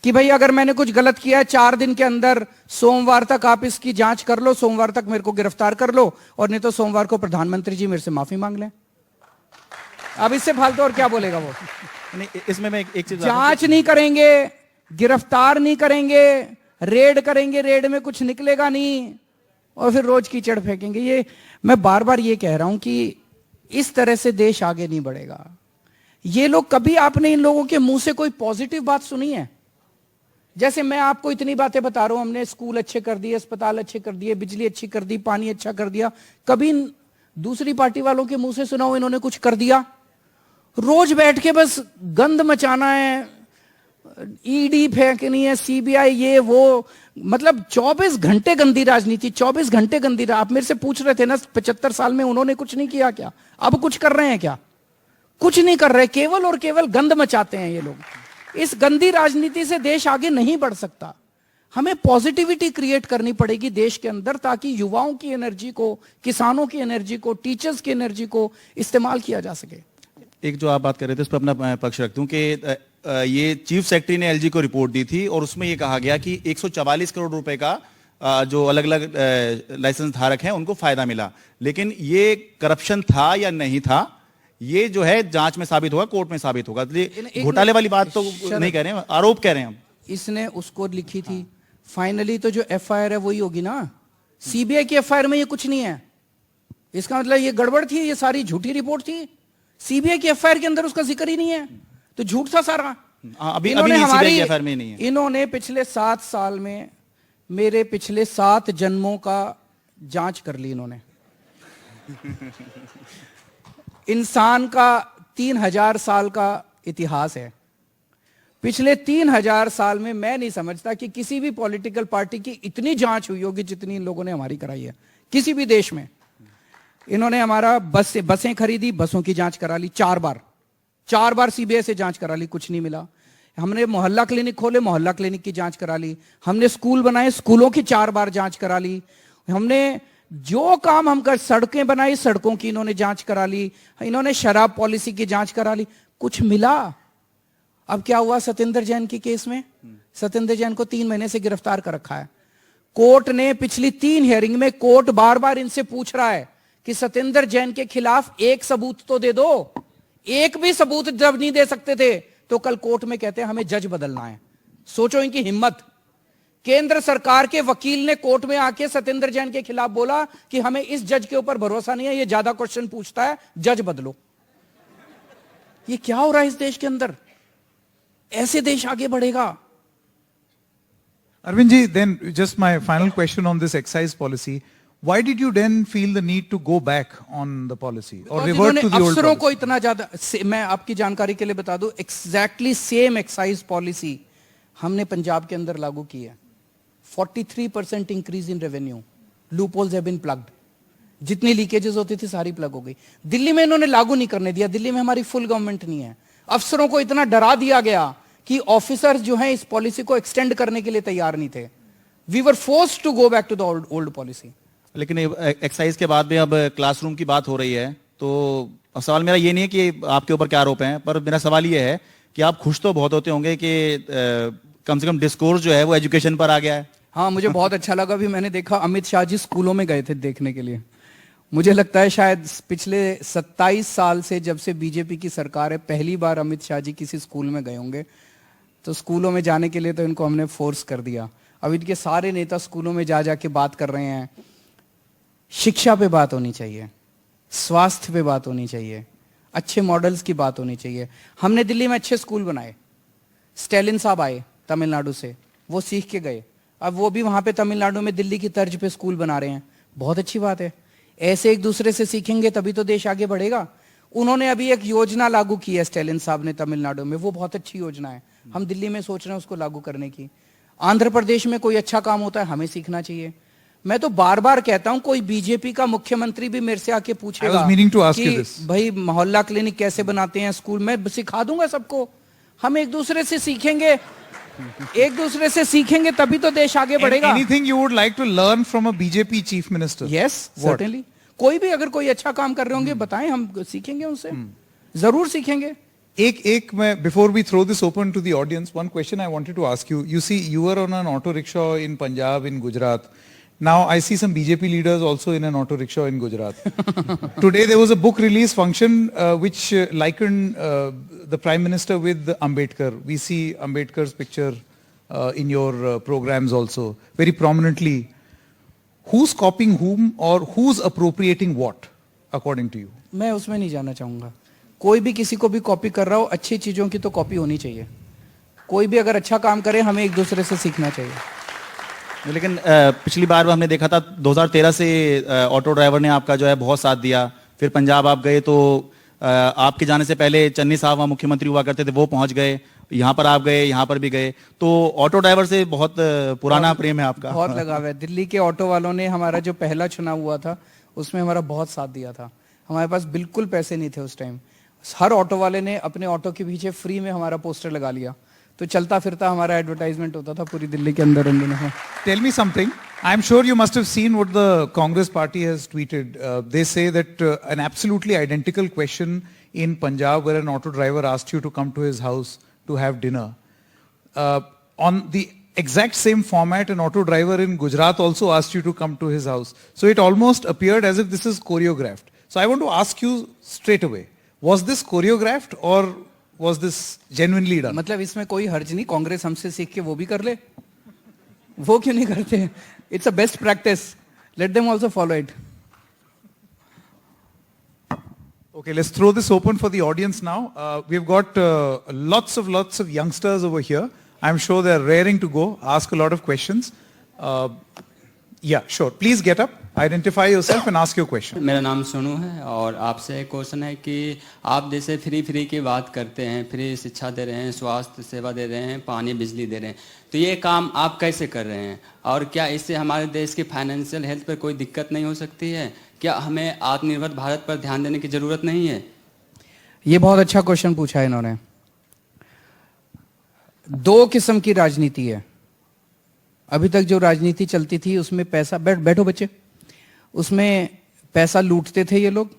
कि भाई अगर मैंने कुछ गलत किया है 4 दिन के अंदर, सोमवार तक आप इसकी जांच कर लो, सोमवार तक मेरे को गिरफ्तार कर लो, और नहीं तो सोमवार को प्रधानमंत्री जी मेरे से माफी मांग लें। अब इससे फालतू और क्या बोलेगा वो? नहीं, इसमें मैं एक चीज, जांच नहीं करेंगे, गिरफ्तार नहीं करेंगे, रेड करेंगे, रेड में कुछ निकलेगा नहीं, और फिर रोज कीचड़ फेंकेंगे। ये मैं बार बार ये कह रहा हूं कि इस तरह से देश आगे नहीं बढ़ेगा। ये लोग, कभी आपने इन लोगों के मुंह से कोई पॉजिटिव बात सुनी है? जैसे मैं आपको इतनी बातें बता रहा हूं, हमने स्कूल अच्छे कर दिए, अस्पताल अच्छे कर दिए, बिजली अच्छी कर दी, पानी अच्छा कर दिया, कभी दूसरी पार्टी वालों के मुंह से सुना हो इन्होंने कुछ कर दिया? रोज बैठ के बस गंद मचाना है, ईडी फेंकनी है, सीबीआई ये वो, मतलब 24 घंटे गंदी राजनीति, 24 घंटे गंदी। आप मेरे से पूछ रहे थे ना 75 साल में उन्होंने कुछ नहीं किया क्या? अब कुछ कर रहे हैं क्या? कुछ नहीं कर रहे, केवल और केवल गंद मचाते हैं ये लोग। इस गंदी राजनीति से देश आगे नहीं बढ़ सकता। हमें पॉजिटिविटी क्रिएट करनी पड़ेगी देश के अंदर, ताकि युवाओं की एनर्जी को, किसानों की एनर्जी को, टीचर्स की एनर्जी को इस्तेमाल किया जा सके। एक जो आप बात कर रहे थे उस पर अपना पक्ष रखता हूं कि ये चीफ सेक्रेटरी ने एलजी को रिपोर्ट दी थी, और उसमें ये कहा गया कि 144 करोड़ रुपए का जो अलग अलग लाइसेंस धारक हैं उनको फायदा मिला। लेकिन ये करप्शन था या नहीं था, ये जो है जांच में साबित होगा, कोर्ट में साबित होगा। घोटाले वाली बात तो नहीं कह रहे हैं, आरोप कह रहे हैं हम। इसने उसको लिखी थी, फाइनली तो जो एफआईआर है वही होगी ना। सीबीआई की एफआईआर में ये कुछ नहीं है, इसका मतलब ये गड़बड़ थी, ये सारी झूठी रिपोर्ट थी। सीबीआई की एफआईआर के अंदर उसका जिक्र ही नहीं है, तो झूठ था सारा। अभी इन्होंने हमारी एफआईआर में नहीं है। इन्होंने पिछले 7 साल में मेरे पिछले 7 जन्मों का जांच कर ली इन्होंने। इंसान का 3000 साल का इतिहास है। पिछले 3000 साल में मैं नहीं समझता कि किसी भी पॉलिटिकल पार्टी की इतनी जांच हुई होगी जितनी इन लोगों ने हमारी कराई है, किसी भी देश में। इन्होंने हमारा बसें खरीदी, बसों की जांच करा ली 4 बार सीबीआई से जांच करा ली, कुछ नहीं मिला। हमने मोहल्ला क्लिनिक खोले, मोहल्ला क्लिनिक की जांच करा ली। हमने स्कूल बनाए, स्कूलों की 4 बार जांच करा ली। हमने जो काम हम कर, सड़कें बनाई, सड़कों की इन्होंने जांच करा ली। इन्होंने शराब पॉलिसी की जांच करा ली, कुछ मिला। अब क्या हुआ सत्येंद्र जैन के केस में? सत्येंद्र जैन को 3 महीने से गिरफ्तार कर रखा है। कोर्ट ने पिछली 3 हियरिंग में कोर्ट बार बार इनसे पूछ रहा है कि सत्येंद्र जैन के खिलाफ एक सबूत तो दे दो। एक भी सबूत जब नहीं दे सकते थे तो कल कोर्ट में कहते हैं हमें जज बदलना है। सोचो इनकी हिम्मत। केंद्र सरकार के वकील ने कोर्ट में आके सत्येंद्र जैन के खिलाफ बोला कि हमें इस जज के ऊपर भरोसा नहीं है, ये ज्यादा क्वेश्चन पूछता है, जज बदलो। ये क्या हो रहा है इस देश के अंदर? ऐसे देश आगे बढ़ेगा? Arvind ji, then just my final question on this excise policy. Why did you then feel the need to go back on the policy or revert to the old अफसरों को policy? इतना ज्यादा, मैं आपकी जानकारी के लिए बता दूं, एग्जैक्टली सेम एक्साइज पॉलिसी हमने पंजाब के अंदर लागू की है। 43% increase in revenue, loopholes have been plugged. जितनी लीकेजेस होती थी सारी प्लग हो गई। दिल्ली में इन्होंने लागू नहीं करने दिया, दिल्ली में हमारी फुल गवर्नमेंट नहीं है। अफसरों को इतना डरा दिया गया कि ऑफिसर्स जो हैं इस पॉलिसी को एक्सटेंड करने के लिए तैयार नहीं थे। We were forced to go back to the old policy. लेकिन एक्साइज के बाद में अब क्लासरूम की बात हो रही है, तो अब सवाल मेरा ये नहीं है कि आपके ऊपर क्या आरोप हैं, पर मेरा सवाल ये है कि आप खुश तो बहुत होते होंगे कि कम से कम डिस्कोर्स जो है वो एजुकेशन पर आ गया है। हाँ, मुझे बहुत अच्छा लगा। भी मैंने देखा अमित शाह जी स्कूलों में गए थे देखने के लिए। मुझे लगता है शायद पिछले 27 साल से जब से बीजेपी की सरकार है, पहली बार अमित शाह जी किसी स्कूल में गए होंगे। तो स्कूलों में जाने के लिए तो इनको हमने फोर्स कर दिया। अब इनके सारे नेता स्कूलों में जा जाके बात कर रहे हैं। शिक्षा पे बात होनी चाहिए, स्वास्थ्य पे बात होनी चाहिए, अच्छे मॉडल्स की बात होनी चाहिए। हमने दिल्ली में अच्छे स्कूल बनाए। स्टैलिन साहब आए तमिलनाडु से, वो सीख के गए। अब वो भी वहां पे तमिलनाडु में दिल्ली की तर्ज पे स्कूल बना रहे हैं। बहुत अच्छी बात है। ऐसे एक दूसरे से सीखेंगे तभी तो देश आगे बढ़ेगा। उन्होंने अभी एक योजना लागू की है स्टैलिन साहब ने तमिलनाडु में, वो बहुत अच्छी योजना है। हम दिल्ली में सोच रहे हैं उसको लागू करने की। आंध्र प्रदेश में कोई अच्छा काम होता है, हमें सीखना चाहिए। मैं तो बार बार कहता हूं, कोई बीजेपी का मुख्यमंत्री भी मेरे से आके पूछेगा कि भाई मोहल्ला क्लिनिक कैसे बनाते हैं, स्कूल में सिखा दूंगा सबको। हम एक दूसरे से सीखेंगे, एक दूसरे से सीखेंगे तभी तो देश आगे बढ़ेगा। Anything you would like to learn from a BJP chief minister? Yes, certainly. कोई भी अगर कोई अच्छा काम कर रहे होंगे बताएं, हम सीखेंगे उनसे, जरूर सीखेंगे। Before we throw this open to the audience, one question I wanted to ask you. You see, you were on an auto rickshaw in Punjab, in Gujarat. Now I see some BJP leaders also in an auto rickshaw in Gujarat. Today there was a book release function which likened the Prime Minister with Ambedkar. We see Ambedkar's picture in your programs also, very prominently. Who's copying whom or who's appropriating what, according to you? मैं उसमें नहीं जाना चाहूंगा। कोई भी किसी को भी कॉपी कर रहा हो, अच्छी चीजों की तो कॉपी होनी चाहिए। कोई भी अगर अच्छा काम करे, हमें एक दूसरे से सीखना चाहिए। लेकिन पिछली बार हमने देखा था 2013 से ऑटो ड्राइवर ने आपका जो है बहुत साथ दिया। फिर पंजाब आप गए तो आपके जाने से पहले चन्नी साहब वहाँ मुख्यमंत्री हुआ करते थे, वो पहुंच गए। यहाँ पर आप गए, यहाँ पर भी गए। तो ऑटो ड्राइवर से बहुत पुराना प्रेम है आपका। बहुत लगाव है। दिल्ली के ऑटो वालों ने हमारा जो पहला चुनाव हुआ था उसमें हमारा बहुत साथ दिया था। हमारे पास बिल्कुल पैसे नहीं थे उस टाइम। हर ऑटो वाले ने अपने ऑटो के पीछे फ्री में हमारा पोस्टर लगा लिया, तो चलता फिरता हमारा एडवर्टाइजमेंट होता था पूरी दिल्ली के अंदर उन दिनों में। Tell me something. I'm sure you must have seen what the Congress party has tweeted. They say that an absolutely identical question in Punjab where an auto driver asked you to come to his house to have dinner. On the exact same format, an auto driver in Gujarat also asked you to come to his house. So it almost appeared as if this is choreographed. So I want to ask you straight away, was this choreographed or was this genuinely done? मतलब इसमें कोई हर्ज नहीं, कांग्रेस हमसे सीख के वो भी कर ले। वो क्यों नहीं करते? It's a best practice. Let them also follow it. Okay, let's throw this open for the audience now. We've got lots of youngsters over here. I'm sure they're raring to go, ask a lot of questions. Yeah, sure. Please get up. Identify yourself and ask your question. मेरा नाम सोनू है और आपसे एक question है कि आप जैसे फ्री की बात करते हैं, फ्री शिक्षा दे रहे हैं, स्वास्थ्य सेवा दे रहे हैं, पानी बिजली दे रहे हैं, तो ये काम आप कैसे कर रहे हैं और क्या इससे हमारे देश की फाइनेंशियल हेल्थ पर कोई दिक्कत नहीं हो सकती है? क्या हमें आत्मनिर्भर भारत पर ध्यान देने की जरूरत नहीं है? ये बहुत अच्छा क्वेश्चन पूछा है इन्होंने। दो किस्म की राजनीति है। अभी तक जो राजनीति चलती थी उसमें पैसा, बैठो बच्चे, उसमें पैसा लूटते थे ये लोग,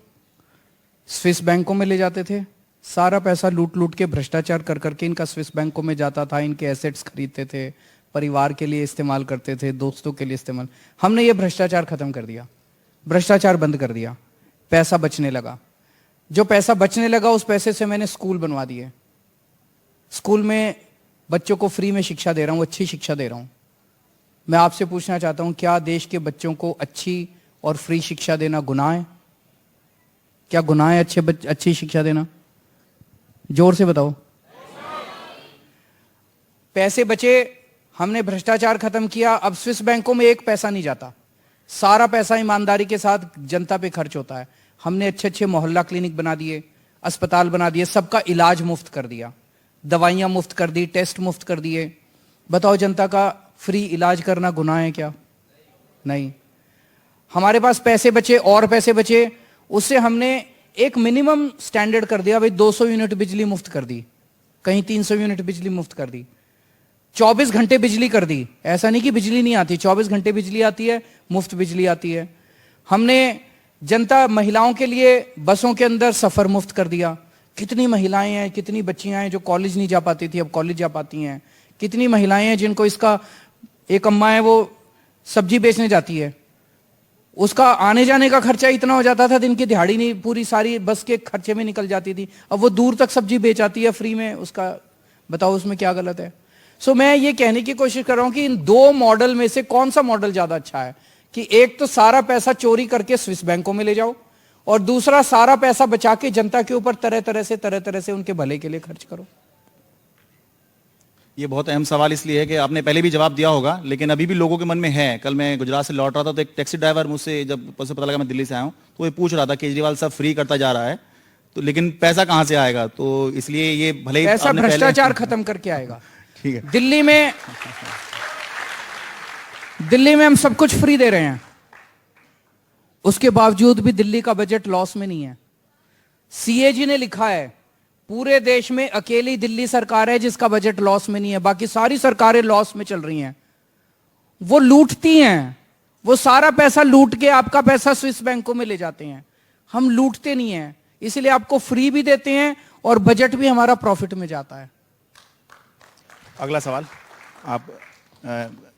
स्विस बैंकों में ले जाते थे, सारा पैसा लूट लूट के भ्रष्टाचार कर करके इनका स्विस बैंकों में जाता था, इनके एसेट्स खरीदते थे, परिवार के लिए इस्तेमाल करते थे, दोस्तों के लिए इस्तेमाल। हमने ये भ्रष्टाचार खत्म कर दिया, भ्रष्टाचार बंद कर दिया, पैसा बचने लगा। जो पैसा बचने लगा उस पैसे से मैंने स्कूल बनवा दिए, स्कूल में बच्चों को फ्री में शिक्षा दे रहा हूं, अच्छी शिक्षा दे रहा हूं। मैं आपसे पूछना चाहता हूं, क्या देश के बच्चों को अच्छी और फ्री शिक्षा देना गुनाह है? क्या गुनाह है अच्छी शिक्षा देना? जोर से बताओ। पैसे बचे, हमने भ्रष्टाचार खत्म किया, अब स्विस बैंकों में एक पैसा नहीं जाता, सारा पैसा ईमानदारी के साथ जनता पे खर्च होता है। हमने अच्छे अच्छे मोहल्ला क्लिनिक बना दिए, अस्पताल बना दिए, सबका इलाज मुफ्त कर दिया, दवाइयां मुफ्त कर दी, टेस्ट मुफ्त कर दिए। बताओ, जनता का फ्री इलाज करना गुनाह है क्या? नहीं। हमारे पास पैसे बचे और पैसे बचे, उससे हमने एक मिनिमम स्टैंडर्ड कर दिया, भाई 200 यूनिट बिजली मुफ्त कर दी, कहीं 300 यूनिट बिजली मुफ्त कर दी, 24 घंटे बिजली कर दी। ऐसा नहीं कि बिजली नहीं आती, 24 घंटे बिजली आती है, मुफ्त बिजली आती है। हमने जनता, महिलाओं के लिए बसों के अंदर सफर मुफ्त कर दिया। कितनी महिलाएं हैं, कितनी बच्चियां हैं जो कॉलेज नहीं जा पाती थी, अब कॉलेज जा पाती हैं। कितनी महिलाएं हैं जिनको इसका, एक अम्मा है वो सब्जी बेचने जाती है, उसका आने जाने का खर्चा इतना हो जाता था, दिन की दिहाड़ी नहीं, पूरी सारी बस के खर्चे में निकल जाती थी। अब वो दूर तक सब्जी बेच आती है फ्री में, उसका बताओ उसमें क्या गलत है? सो मैं ये कहने की कोशिश कर रहा हूं कि इन दो मॉडल में से कौन सा मॉडल ज्यादा अच्छा है, कि एक तो सारा पैसा चोरी करके स्विस बैंकों में ले जाओ, और दूसरा सारा पैसा बचा के जनता के ऊपर तरह तरह से उनके भले के लिए खर्च करो। ये बहुत अहम सवाल इसलिए है कि आपने पहले भी जवाब दिया होगा, लेकिन अभी भी लोगों के मन में है। कल मैं गुजरात से लौट रहा था तो एक टैक्सी ड्राइवर मुझसे, जब से पता लगा मैं दिल्ली से आया हूँ, तो वो पूछ रहा था केजरीवाल साहब फ्री करता जा रहा है, तो लेकिन पैसा कहां से आएगा? तो इसलिए ये भले ही पैसा भ्रष्टाचार खत्म करके आएगा। ठीक है। दिल्ली में हम सब कुछ फ्री दे रहे हैं, उसके बावजूद भी दिल्ली का बजट लॉस में नहीं है। सीएजी ने लिखा है, पूरे देश में अकेली दिल्ली सरकार है जिसका बजट लॉस में नहीं है, बाकी सारी सरकारें लॉस में चल रही हैं। वो लूटती हैं, वो सारा पैसा लूट के आपका पैसा स्विस बैंकों में ले जाते हैं। हम लूटते नहीं हैं, इसलिए आपको फ्री भी देते हैं और बजट भी हमारा प्रॉफिट में जाता है। अगला सवाल, आप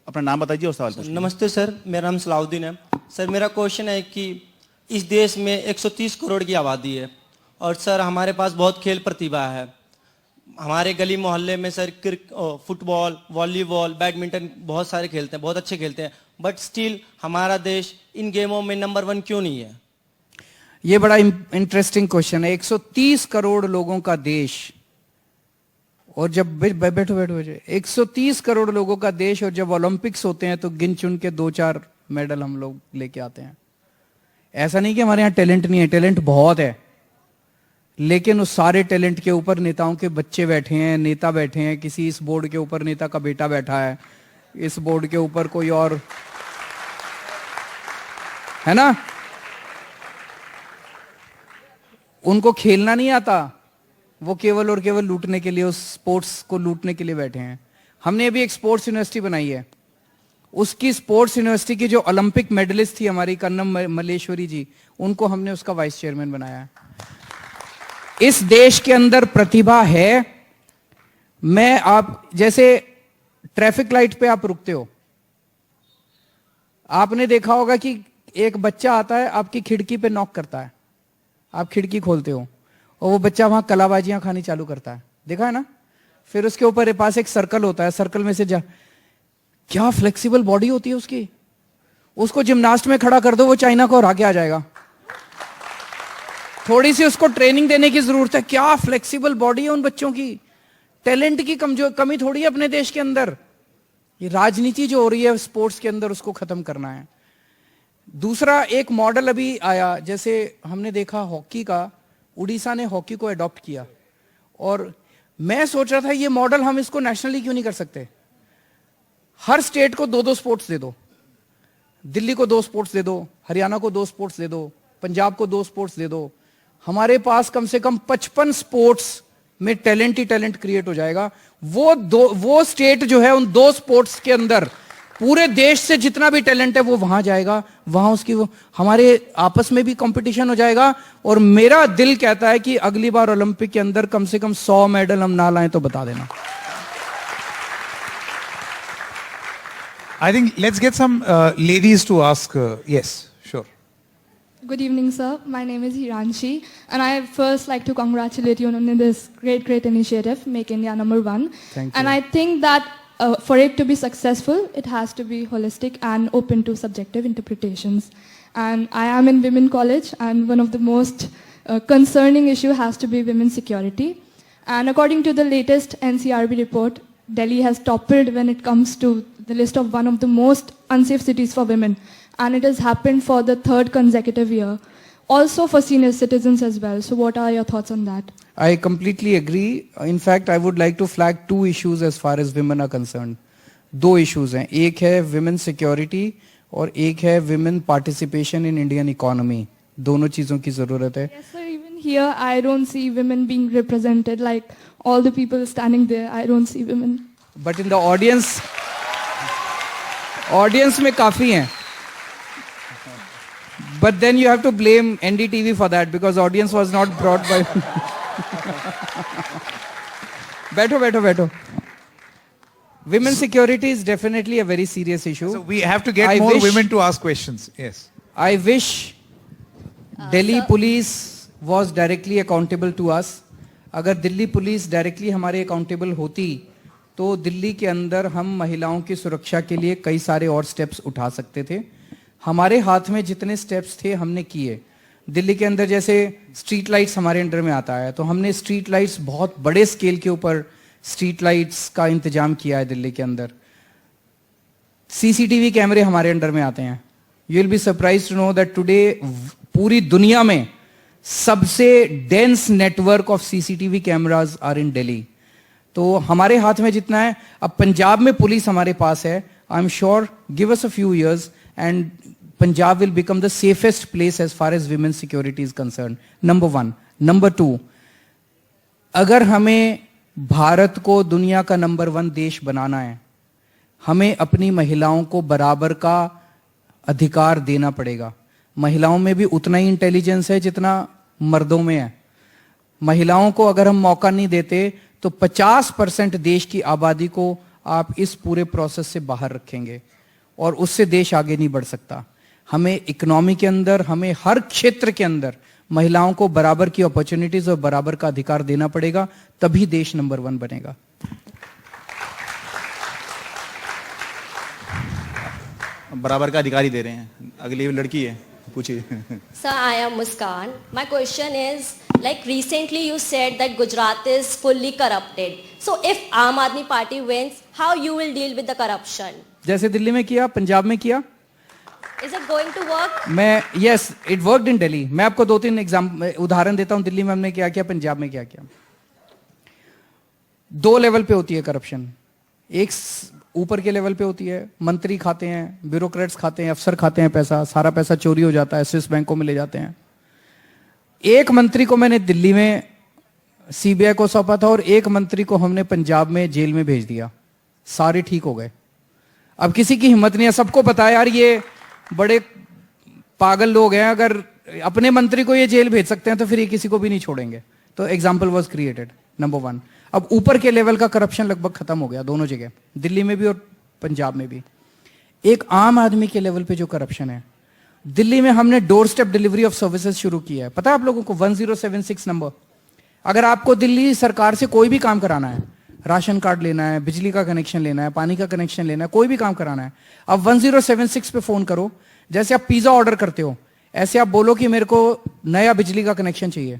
अपना नाम बताइए और सवाल पूछिए। नमस्ते सर, मेरा नाम सलाउद्दीन है। सर मेरा क्वेश्चन है कि इस देश में 130 करोड़ की आबादी है और सर हमारे पास बहुत खेल प्रतिभा है। हमारे गली मोहल्ले में सर फुटबॉल, वॉलीबॉल, बैडमिंटन बहुत सारे खेलते हैं, बहुत अच्छे खेलते हैं, बट स्टिल हमारा देश इन गेमों में नंबर 1 क्यों नहीं है? ये बड़ा इंटरेस्टिंग क्वेश्चन है। 130 करोड़ लोगों का देश, और जब बैठो 130 करोड़ लोगों का देश, और जब ओलंपिक्स होते हैं तो गिन चुन के 2-4 मेडल हम लोग लेके आते हैं। ऐसा नहीं कि हमारे यहाँ टैलेंट नहीं है, टैलेंट बहुत है, लेकिन उस सारे टैलेंट के ऊपर नेताओं के बच्चे बैठे हैं, नेता बैठे हैं, किसी इस बोर्ड के ऊपर नेता का बेटा बैठा है, इस बोर्ड के ऊपर कोई और है ना। उनको खेलना नहीं आता, वो केवल और केवल लूटने के लिए, उस स्पोर्ट्स को लूटने के लिए बैठे हैं। हमने अभी एक स्पोर्ट्स यूनिवर्सिटी बनाई है, उसकी स्पोर्ट्स यूनिवर्सिटी की जो ओलंपिक मेडलिस्ट थी हमारी कन्नम मल्लेश्वरी जी, उनको हमने उसका वाइस चेयरमैन बनाया है। इस देश के अंदर प्रतिभा है। मैं, आप जैसे ट्रैफिक लाइट पे आप रुकते हो, आपने देखा होगा कि एक बच्चा आता है, आपकी खिड़की पे नॉक करता है, आप खिड़की खोलते हो और वो बच्चा वहां कलाबाजियां खानी चालू करता है, देखा है ना। फिर उसके ऊपर पास एक सर्कल होता है, सर्कल में से क्या फ्लेक्सिबल बॉडी होती है उसकी, उसको जिम्नास्ट में खड़ा कर दो, वो चाइना को हरा के आ जाएगा। थोड़ी सी उसको ट्रेनिंग देने की जरूरत है। क्या फ्लेक्सिबल बॉडी है उन बच्चों की। टैलेंट की कमी थोड़ी है अपने देश के अंदर। ये राजनीति जो हो रही है स्पोर्ट्स के अंदर, उसको खत्म करना है। दूसरा एक मॉडल अभी आया, जैसे हमने देखा हॉकी का, उड़ीसा ने हॉकी को अडॉप्ट किया, और मैं सोच रहा था ये मॉडल हम इसको नेशनली क्यों नहीं कर सकते। हर स्टेट को 2-2 स्पोर्ट्स दे दो, दिल्ली को 2 स्पोर्ट्स दे दो, हरियाणा को 2 स्पोर्ट्स दे दो, पंजाब को 2 स्पोर्ट्स दे दो। हमारे पास कम से कम 55 स्पोर्ट्स में टैलेंट ही टैलेंट क्रिएट हो जाएगा। वो स्टेट जो है उन 2 स्पोर्ट्स के अंदर पूरे देश से जितना भी टैलेंट है वो वहां जाएगा, वहां उसकी हमारे आपस में भी कंपटीशन हो जाएगा। और मेरा दिल कहता है कि अगली बार ओलंपिक के अंदर कम से कम 100 मेडल हम ना लाएं तो बता देना। I think let's get some ladies to ask. Yes, sure. Good evening, sir. My name is Hiranshi, and I first like to congratulate you on this great initiative, Make India #1. Thank you. And I think that for it to be successful, it has to be holistic and open to subjective interpretations. And I am in Women College, and one of the most concerning issue has to be women's security. And according to the latest NCRB report, Delhi has toppled when it comes to the list of one of the most unsafe cities for women. And it has happened for the 3rd consecutive year. Also for senior citizens as well. So what are your thoughts on that? I completely agree. In fact, I would like to flag 2 issues as far as women are concerned. 2 issues हैं, एक है women security और एक है women participation in Indian economy. दोनों चीजों की जरूरत है। Yes, sir. Even here, I don't see women being represented. Like all the people standing there, I don't see women. But in the audience में काफी हैं। But then you have to blame NDTV for that because audience was not brought by. बैठो। Women security is definitely a very serious issue. So we have to get more women to ask questions. Yes. I wish Delhi police was directly accountable to us. अगर Delhi police directly हमारे accountable होती तो दिल्ली के अंदर हम महिलाओं की सुरक्षा के लिए कई सारे और स्टेप्स उठा सकते थे। हमारे हाथ में जितने स्टेप्स थे हमने किए। दिल्ली के अंदर जैसे स्ट्रीट लाइट्स हमारे अंडर में आता है, तो हमने स्ट्रीट लाइट्स बहुत बड़े स्केल के ऊपर स्ट्रीट लाइट्स का इंतजाम किया है दिल्ली के अंदर। सीसीटीवी कैमरे हमारे अंडर में आते हैं। You will be surprised to know that today पूरी दुनिया में सबसे dense network of CCTV cameras are in Delhi. तो हमारे हाथ में जितना है, अब पंजाब में पुलिस हमारे पास है। I am sure give us a few years and Punjab will become the safest place as far as women's security is concerned. Number 1. Number 2, अगर हमें भारत को दुनिया का नंबर 1 देश बनाना है, हमें अपनी महिलाओं को बराबर का अधिकार देना पड़ेगा। महिलाओं में भी उतना ही इंटेलिजेंस है जितना मर्दों में है। महिलाओं को अगर हम मौका नहीं देते तो 50% देश की आबादी को आप इस पूरे प्रोसेस से बाहर रखेंगे और उससे देश आगे नहीं बढ़ सकता। हमें इकोनॉमी के अंदर, हमें हर क्षेत्र के अंदर महिलाओं को बराबर की अपॉर्चुनिटीज और बराबर का अधिकार देना पड़ेगा, तभी देश नंबर 1 बनेगा। बराबर का अधिकार ही दे रहे हैं। अगली लड़की है, पूछिए। Sir, I am Muskan. My question is, like recently you said that Gujarat is fully corrupted. So if Aam Aadmi Party wins, how you will deal with the corruption? जैसे दिल्ली में किया, पंजाब में किया। Is it going to work? Yes, it worked in Delhi. मैं आपको 2-3 उदाहरण देता हूं। दिल्ली में हमने क्या किया, पंजाब में क्या किया। 2 लेवल पे होती है करप्शन। एक ऊपर के लेवल पे होती है, मंत्री खाते हैं, ब्यूरोक्रेट्स खाते हैं, अफसर खाते हैं पैसा, सारा पैसा चोरी हो जाता है, स्विस बैंकों में ले जाते हैं। एक मंत्री को मैंने दिल्ली में सीबीआई को सौंपा था और एक मंत्री को हमने पंजाब में जेल में भेज दिया। सारे ठीक हो गए। अब किसी की हिम्मत नहीं है, सबको पता है यार ये बड़े पागल लोग हैं, अगर अपने मंत्री को ये जेल भेज सकते हैं तो फिर ये किसी को भी नहीं छोड़ेंगे। तो एग्जाम्पल वॉज क्रिएटेड, नंबर 1। अब ऊपर के लेवल का करप्शन लगभग खत्म हो गया दोनों जगह, दिल्ली में भी और पंजाब में भी। एक आम आदमी के लेवल पे जो करप्शन है, दिल्ली में हमने door step delivery of services शुरू किया है। पता है आप लोगों को 1076 नंबर। अगर आपको दिल्ली सरकार से कोई भी काम कराना है, राशन कार्ड लेना है, बिजली का कनेक्शन लेना है, पानी का कनेक्शन लेना है, कोई भी काम कराना है, अब 1076 पे फोन करो। जैसे आप पिज्जा ऑर्डर करते हो, ऐसे आप बोलो कि मेरे को नया बिजली का कनेक्शन चाहिए।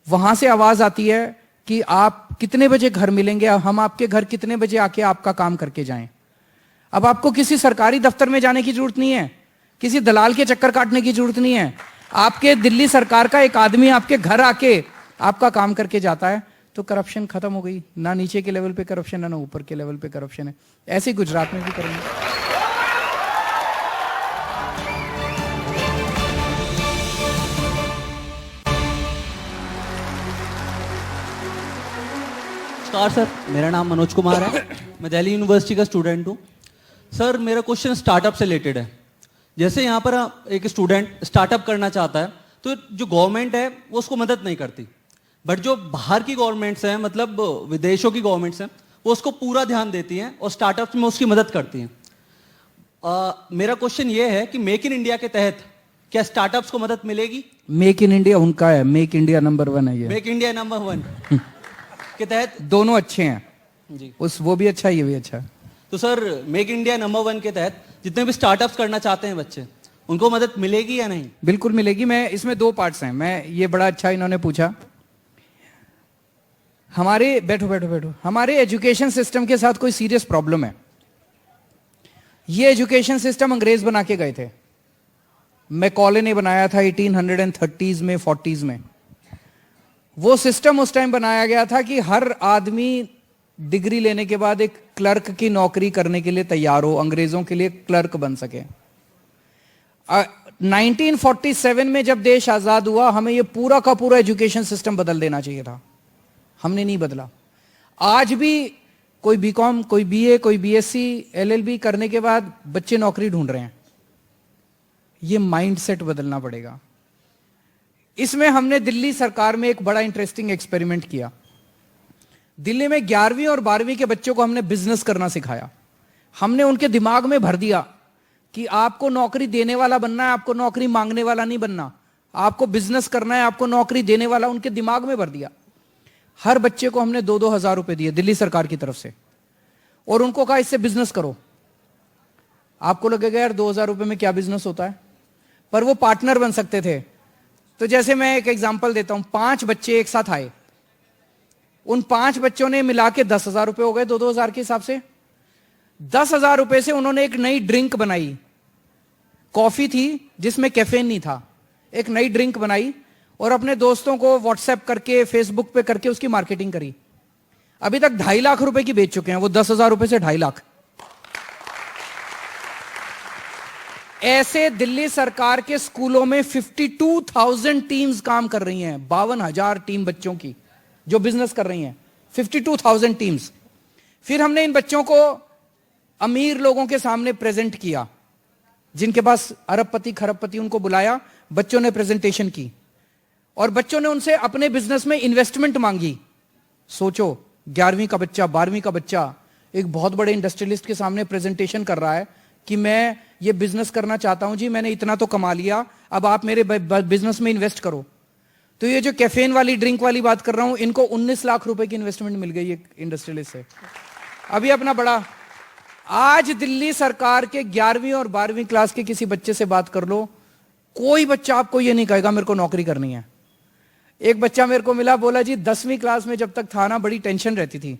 वहां से आवाज आती है कि आप कितने बजे घर मिलेंगे, हम आपके घर कितने बजे आके आपका काम करके जाएं। अब आपको किसी सरकारी दफ्तर में जाने की जरूरत नहीं है किसी दलाल के चक्कर काटने की जरूरत नहीं है। आपके दिल्ली सरकार का एक आदमी आपके घर आके आपका काम करके जाता है तो करप्शन खत्म हो गई। ना नीचे के लेवल पे करप्शन है, ना ऊपर के लेवल पे करप्शन है। ऐसे ही गुजरात में भी करेंगे। नमस्कार सर, मेरा नाम मनोज कुमार है, मैं दिल्ली यूनिवर्सिटी का स्टूडेंट हूँ। सर मेरा क्वेश्चन स्टार्टअप से रिलेटेड है। जैसे यहाँ पर एक स्टूडेंट स्टार्टअप करना चाहता है तो जो गवर्नमेंट है वो उसको मदद नहीं करती, बट जो बाहर की गवर्नमेंट्स हैं, मतलब विदेशों की गवर्नमेंट्स हैं, वो उसको पूरा ध्यान देती हैं और स्टार्टअप्स में उसकी मदद करती हैं। मेरा क्वेश्चन ये है कि मेक इन इंडिया के तहत क्या स्टार्टअप्स को मदद मिलेगी? मेक इन इंडिया उनका है, मेक इंडिया नंबर 1 है ये। मेक इंडिया नंबर 1 के तहत दोनों अच्छे हैं जी, वो भी अच्छा है, ये भी अच्छा है। तो सर मेक इंडिया नंबर 1 के तहत जितने भी स्टार्टअप्स करना चाहते हैं बच्चे, उनको मदद मिलेगी या नहीं? बिल्कुल मिलेगी। मैं इसमें 2 पार्ट्स हैं। मैं ये बड़ा अच्छा इन्होंने पूछा। हमारे बैठो हमारे एजुकेशन सिस्टम के साथ कोई सीरियस प्रॉब्लम है। ये एजुकेशन सिस्टम अंग्रेज बना के गए थे। मैकॉले ने बनाया था 1830s में, 40s में। वो सिस्टम उस टाइम बनाया गया था कि हर आदमी डिग्री लेने के बाद एक क्लर्क की नौकरी करने के लिए तैयार हो, अंग्रेजों के लिए क्लर्क बन सके। 1947 में जब देश आजाद हुआ, हमें ये पूरा का पूरा एजुकेशन सिस्टम बदल देना चाहिए था, हमने नहीं बदला। आज भी कोई बीकॉम, कोई बीए, कोई बीएससी, एलएलबी करने के बाद बच्चे नौकरी ढूंढ रहे हैं। ये माइंडसेट बदलना पड़ेगा। इसमें हमने दिल्ली सरकार में एक बड़ा इंटरेस्टिंग एक्सपेरिमेंट किया। दिल्ली में 11वीं और 12वीं के बच्चों को हमने बिजनेस करना सिखाया। हमने उनके दिमाग में भर दिया कि आपको नौकरी देने वाला बनना है, आपको नौकरी मांगने वाला नहीं बनना। आपको बिजनेस करना है, आपको नौकरी देने वाला, उनके दिमाग में भर दिया। हर बच्चे को हमने 2-2 हजार रुपए दिए दिल्ली सरकार की तरफ से, और उनको कहा इससे बिजनेस करो। आपको लगेगा यार 2000 रुपए में क्या बिजनेस होता है, पर वो पार्टनर बन सकते थे। तो जैसे मैं एक एग्जांपल देता हूं, 5 बच्चे एक साथ आए, उन 5 बच्चों ने मिला के 10,000 रुपए हो गए 2-2 हजार के हिसाब से। 10,000 रुपए से उन्होंने एक नई ड्रिंक बनाई। कॉफी थी जिसमें कैफीन नहीं था, एक नई ड्रिंक बनाई और अपने दोस्तों को व्हाट्सएप करके, फेसबुक पे करके उसकी मार्केटिंग करी। अभी तक 2.5 लाख रुपए की बेच चुके हैं वो, 10,000 रुपए से 2.5 लाख। ऐसे दिल्ली सरकार के स्कूलों में 52,000 टीम्स काम कर रही हैं, 52,000 टीम बच्चों की जो बिजनेस कर रही हैं, 52,000 टीम्स। फिर हमने इन बच्चों को अमीर लोगों के सामने प्रेजेंट किया, जिनके पास अरबपति खरबपति, उनको बुलाया, बच्चों ने प्रेजेंटेशन की और बच्चों ने उनसे अपने बिजनेस में इन्वेस्टमेंट मांगी। सोचो 11वीं का बच्चा, 12वीं का बच्चा एक बहुत बड़े इंडस्ट्रियलिस्ट के सामने प्रेजेंटेशन कर रहा है कि मैं ये बिजनेस करना चाहता हूं जी, मैंने इतना तो कमा लिया, अब आप मेरे बिजनेस में इन्वेस्ट करो। तो ये जो कैफीन वाली ड्रिंक वाली बात कर रहा हूं, इनको 19 लाख रुपए की इन्वेस्टमेंट मिल गई एक इंडस्ट्रियलिस्ट से। अभी अपना बड़ा, आज दिल्ली सरकार के 11वीं और 12वीं क्लास के किसी बच्चे से बात कर लो, कोई बच्चा आपको ये नहीं कहेगा मेरे को नौकरी करनी है। एक बच्चा मेरे को मिला, बोला जी 10वीं क्लास में जब तक था ना, बड़ी टेंशन रहती थी,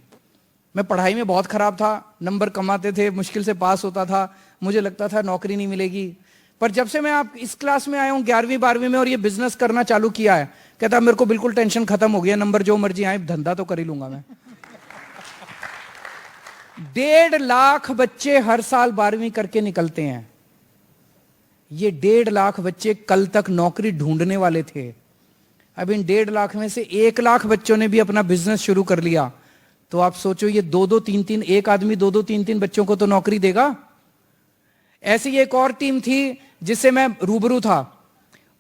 मैं पढ़ाई में बहुत खराब था, नंबर कमाते थे, मुश्किल से पास होता था, मुझे लगता था नौकरी नहीं मिलेगी, पर जब से मैं आप इस क्लास में आया हूं 11वीं 12वीं में और ये बिजनेस करना चालू किया है, कहता मेरे को बिल्कुल टेंशन खत्म हो गया, नंबर जो मर्जी आए, धंधा तो कर ही लूंगा मैं। 1.5 लाख बच्चे हर साल 12वीं करके निकलते हैं। ये 1.5 लाख बच्चे कल तक नौकरी ढूंढने वाले थे। अब इन 1.5 लाख में से 1 लाख बच्चों ने भी अपना बिजनेस शुरू कर लिया। तो आप सोचो ये 2-2, 3-3, एक आदमी 2-2, 3-3 बच्चों को तो नौकरी देगा। ऐसी एक और टीम थी जिससे मैं रूबरू था।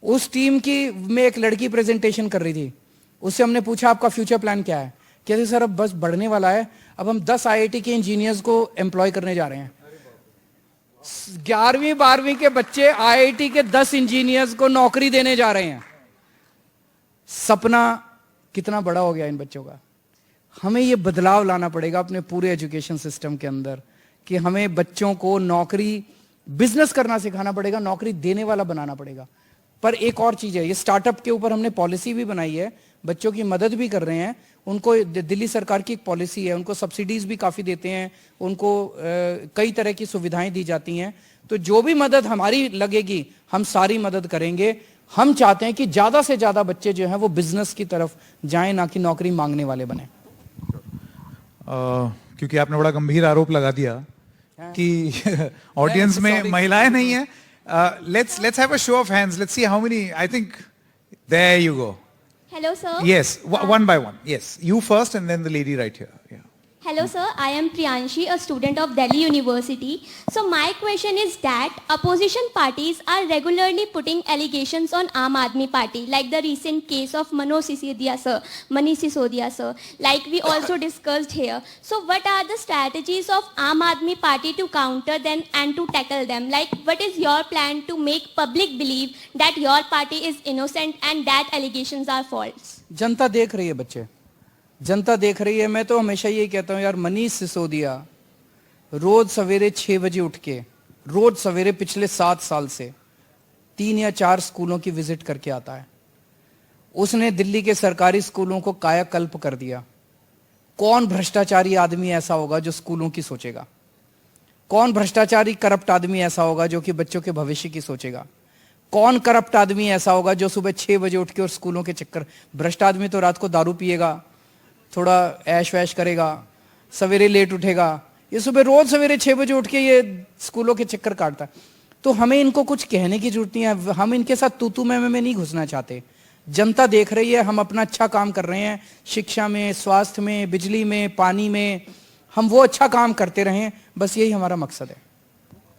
उस टीम की में एक लड़की प्रेजेंटेशन कर रही थी। उससे हमने पूछा आपका फ्यूचर प्लान क्या है? कहते सर अब बस बढ़ने वाला है, अब हम 10 IIT के इंजीनियर्स को एम्प्लॉय करने जा रहे हैं। 11वीं 12वीं के बच्चे IIT के 10 इंजीनियर्स को नौकरी देने जा रहे हैं। सपना कितना बड़ा हो गया इन बच्चों का। हमें ये बदलाव लाना पड़ेगा अपने पूरे एजुकेशन सिस्टम के अंदर कि हमें बच्चों को नौकरी, बिजनेस करना सिखाना पड़ेगा, नौकरी देने वाला बनाना पड़ेगा। पर एक और चीज है, ये स्टार्टअप के ऊपर हमने पॉलिसी भी बनाई है, बच्चों की मदद भी कर रहे हैं। उनको दिल्ली सरकार की एक पॉलिसी है, उनको सब्सिडीज भी काफी देते हैं, उनको कई तरह की सुविधाएं दी जाती हैं। तो जो भी मदद हमारी लगेगी हम सारी मदद करेंगे। हम चाहते हैं कि ज्यादा से ज्यादा बच्चे जो हैं वो बिजनेस की तरफ जाएं, ना कि नौकरी मांगने वाले बने। क्योंकि आपने बड़ा गंभीर आरोप लगा दिया कि ऑडियंस में महिलाएं नहीं है। Let's have a show of hands, let's see how many. I think there you go. Hello, sir. Yes, one by one. Yes, you first and then the lady right here. Yeah. Hello, sir. I am Priyanshi, a student of Delhi University. So my question is that opposition parties are regularly putting allegations on Aam Aadmi Party, like the recent case of Manish Sisodia, sir, like we also discussed here. So what are the strategies of Aam Aadmi Party to counter them and to tackle them? Like, what is your plan to make public believe that your party is innocent and that allegations are false? जनता देख रही है बच्चे, जनता देख रही है। मैं तो हमेशा यही कहता हूं यार, मनीष सिसोदिया रोज सवेरे 6 बजे उठ के, रोज सवेरे पिछले 7 साल से 3 या 4 स्कूलों की विजिट करके आता है। उसने दिल्ली के सरकारी स्कूलों को कायाकल्प कर दिया। कौन भ्रष्टाचारी आदमी ऐसा होगा जो स्कूलों की सोचेगा? कौन भ्रष्टाचारी करप्ट आदमी ऐसा होगा जो कि बच्चों के भविष्य की सोचेगा? कौन करप्ट आदमी ऐसा होगा जो सुबह 6 बजे उठ के और स्कूलों के चक्कर? भ्रष्ट आदमी तो रात को दारू पिएगा, थोड़ा ऐश वैश करेगा, सवेरे लेट उठेगा। ये सुबह रोज सवेरे 6 बजे उठ के ये स्कूलों के चक्कर काटता है। तो हमें इनको कुछ कहने की जरूरत नहीं है। हम इनके साथ तू मैं नहीं घुसना चाहते। जनता देख रही है, हम अपना अच्छा काम कर रहे हैं। शिक्षा में, स्वास्थ्य में, बिजली में, पानी में हम वो अच्छा काम करते रहें, बस यही हमारा मकसद है।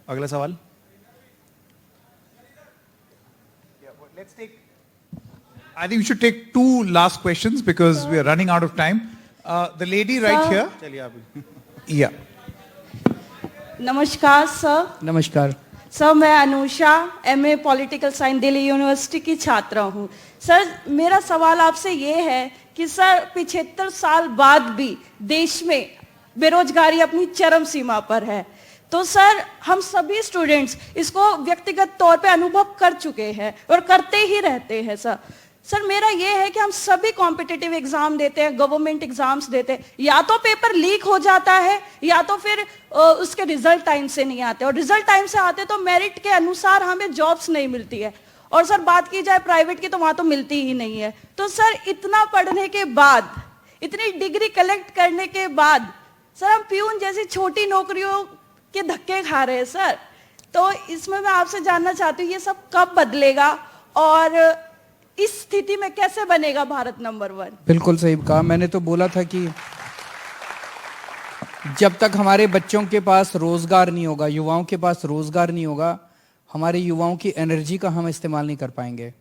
अगला सवाल। I think we should take 2 last questions because we are running out of time. The lady right here. चलिए आप। Yeah. नमस्कार सर। नमस्कार सर, मैं Anusha, MA political science Delhi university की छात्रा हूँ। सर, मेरा सवाल आपसे ये है कि सर 75 साल बाद भी देश में बेरोजगारी अपनी चरम सीमा पर है। तो सर, हम सभी स्टूडेंट्स इसको व्यक्तिगत तौर पे अनुभव कर चुके हैं और करते ही रहते हैं। सर मेरा ये है कि हम सभी कॉम्पिटिटिव एग्जाम देते हैं, गवर्नमेंट एग्जाम्स देते हैं, या तो पेपर लीक हो जाता है या तो फिर उसके रिजल्ट टाइम से नहीं आते, और रिजल्ट टाइम से आते तो मेरिट के अनुसार हमें जॉब्स नहीं मिलती है। और सर बात की जाए प्राइवेट की तो वहां तो मिलती ही नहीं है। तो सर इतना पढ़ने के बाद, इतनी डिग्री कलेक्ट करने के बाद सर हम प्यून जैसी छोटी नौकरियों के धक्के खा रहे हैं सर। तो इसमें मैं आपसे जानना चाहती हूँ ये सब कब बदलेगा और इस स्थिति में कैसे बनेगा भारत नंबर 1? बिल्कुल सही कहा। मैंने तो बोला था कि जब तक हमारे बच्चों के पास रोजगार नहीं होगा, युवाओं के पास रोजगार नहीं होगा, हमारे युवाओं की एनर्जी का हम इस्तेमाल नहीं कर पाएंगे।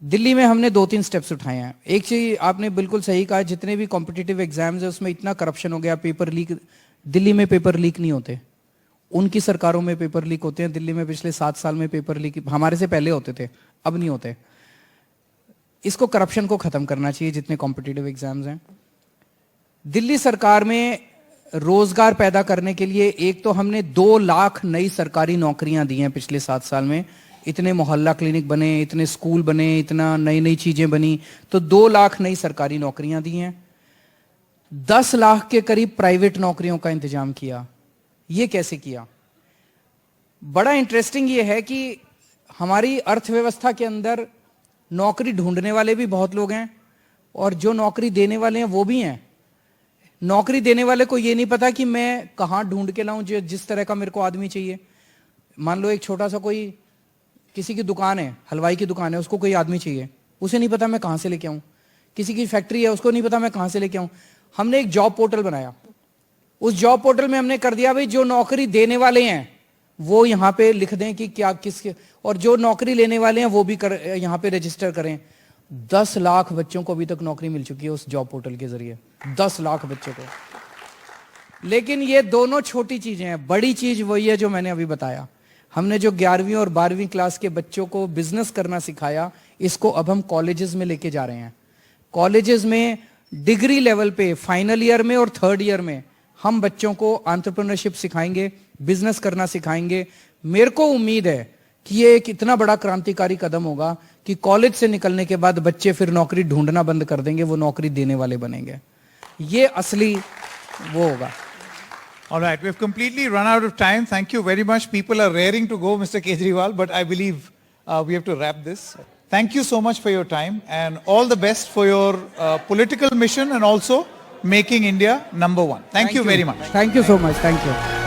दिल्ली में हमने 2-3 स्टेप्स उठाए हैं। एक चीज आपने बिल्कुल सही कहा, जितने भी कॉम्पिटिटिव एग्जाम्स है उसमें इतना करप्शन हो गया, पेपर लीक। दिल्ली में पेपर लीक नहीं होते, उनकी सरकारों में पेपर लीक होते हैं। दिल्ली में पिछले 7 साल में पेपर लीक हमारे से पहले होते थे, अब नहीं होते। इसको करप्शन को खत्म करना चाहिए जितने कॉम्पिटिटिव एग्जाम्स हैं। दिल्ली सरकार में रोजगार पैदा करने के लिए एक तो हमने 2 लाख नई सरकारी नौकरियां दी हैं पिछले 7 साल में। इतने मोहल्ला क्लिनिक बने, इतने स्कूल बने, इतना नई नई चीजें बनी, तो 2 लाख नई सरकारी नौकरियां दी हैं। 10 लाख के करीब प्राइवेट नौकरियों का इंतजाम किया। ये कैसे किया? बड़ा इंटरेस्टिंग ये है कि हमारी अर्थव्यवस्था के अंदर नौकरी ढूंढने वाले भी बहुत लोग हैं और जो नौकरी देने वाले हैं वो भी हैं। नौकरी देने वाले को ये नहीं पता कि मैं कहाँ ढूंढ के लाऊं जिस तरह का मेरे को आदमी चाहिए। मान लो एक छोटा सा कोई किसी की दुकान है, हलवाई की दुकान है, उसको कोई आदमी चाहिए, उसे नहीं पता मैं कहाँ से लेके आऊं। किसी की फैक्ट्री है, उसको नहीं पता मैं कहाँ से लेके आऊं। हमने एक जॉब पोर्टल बनाया। उस जॉब पोर्टल में हमने कर दिया भाई जो नौकरी देने वाले हैं वो यहाँ पे लिख दें कि क्या किसके, और जो नौकरी लेने वाले हैं वो भी यहाँ पे रजिस्टर करें। 10 लाख बच्चों को अभी तक नौकरी मिल चुकी है उस जॉब पोर्टल के जरिए, 10 लाख बच्चों को। लेकिन ये दोनों छोटी चीजें हैं, बड़ी चीज वही है जो मैंने अभी बताया। हमने जो 11वीं और 12वीं क्लास के बच्चों को बिजनेस करना सिखाया, इसको अब हम कॉलेजेस में लेके जा रहे हैं। कॉलेजेस में डिग्री लेवल पे फाइनल ईयर में और 3rd ईयर में हम बच्चों को एंटरप्रेन्योरशिप सिखाएंगे, बिजनेस करना सिखाएंगे। मेरे को उम्मीद है कि ये एक इतना बड़ा क्रांतिकारी कदम होगा कि कॉलेज से निकलने के बाद बच्चे फिर नौकरी ढूंढना बंद कर देंगे, वो नौकरी देने वाले बनेंगे। ये असली वो होगा। All right, we've completely run out of time. Thank you very much. People are raring to go, Mr. Kejriwal, but I believe we have to wrap this. Thank you so much for your time and all the best for your political mission and also making India number one. Thank you very much. Thank you so much. Thank you.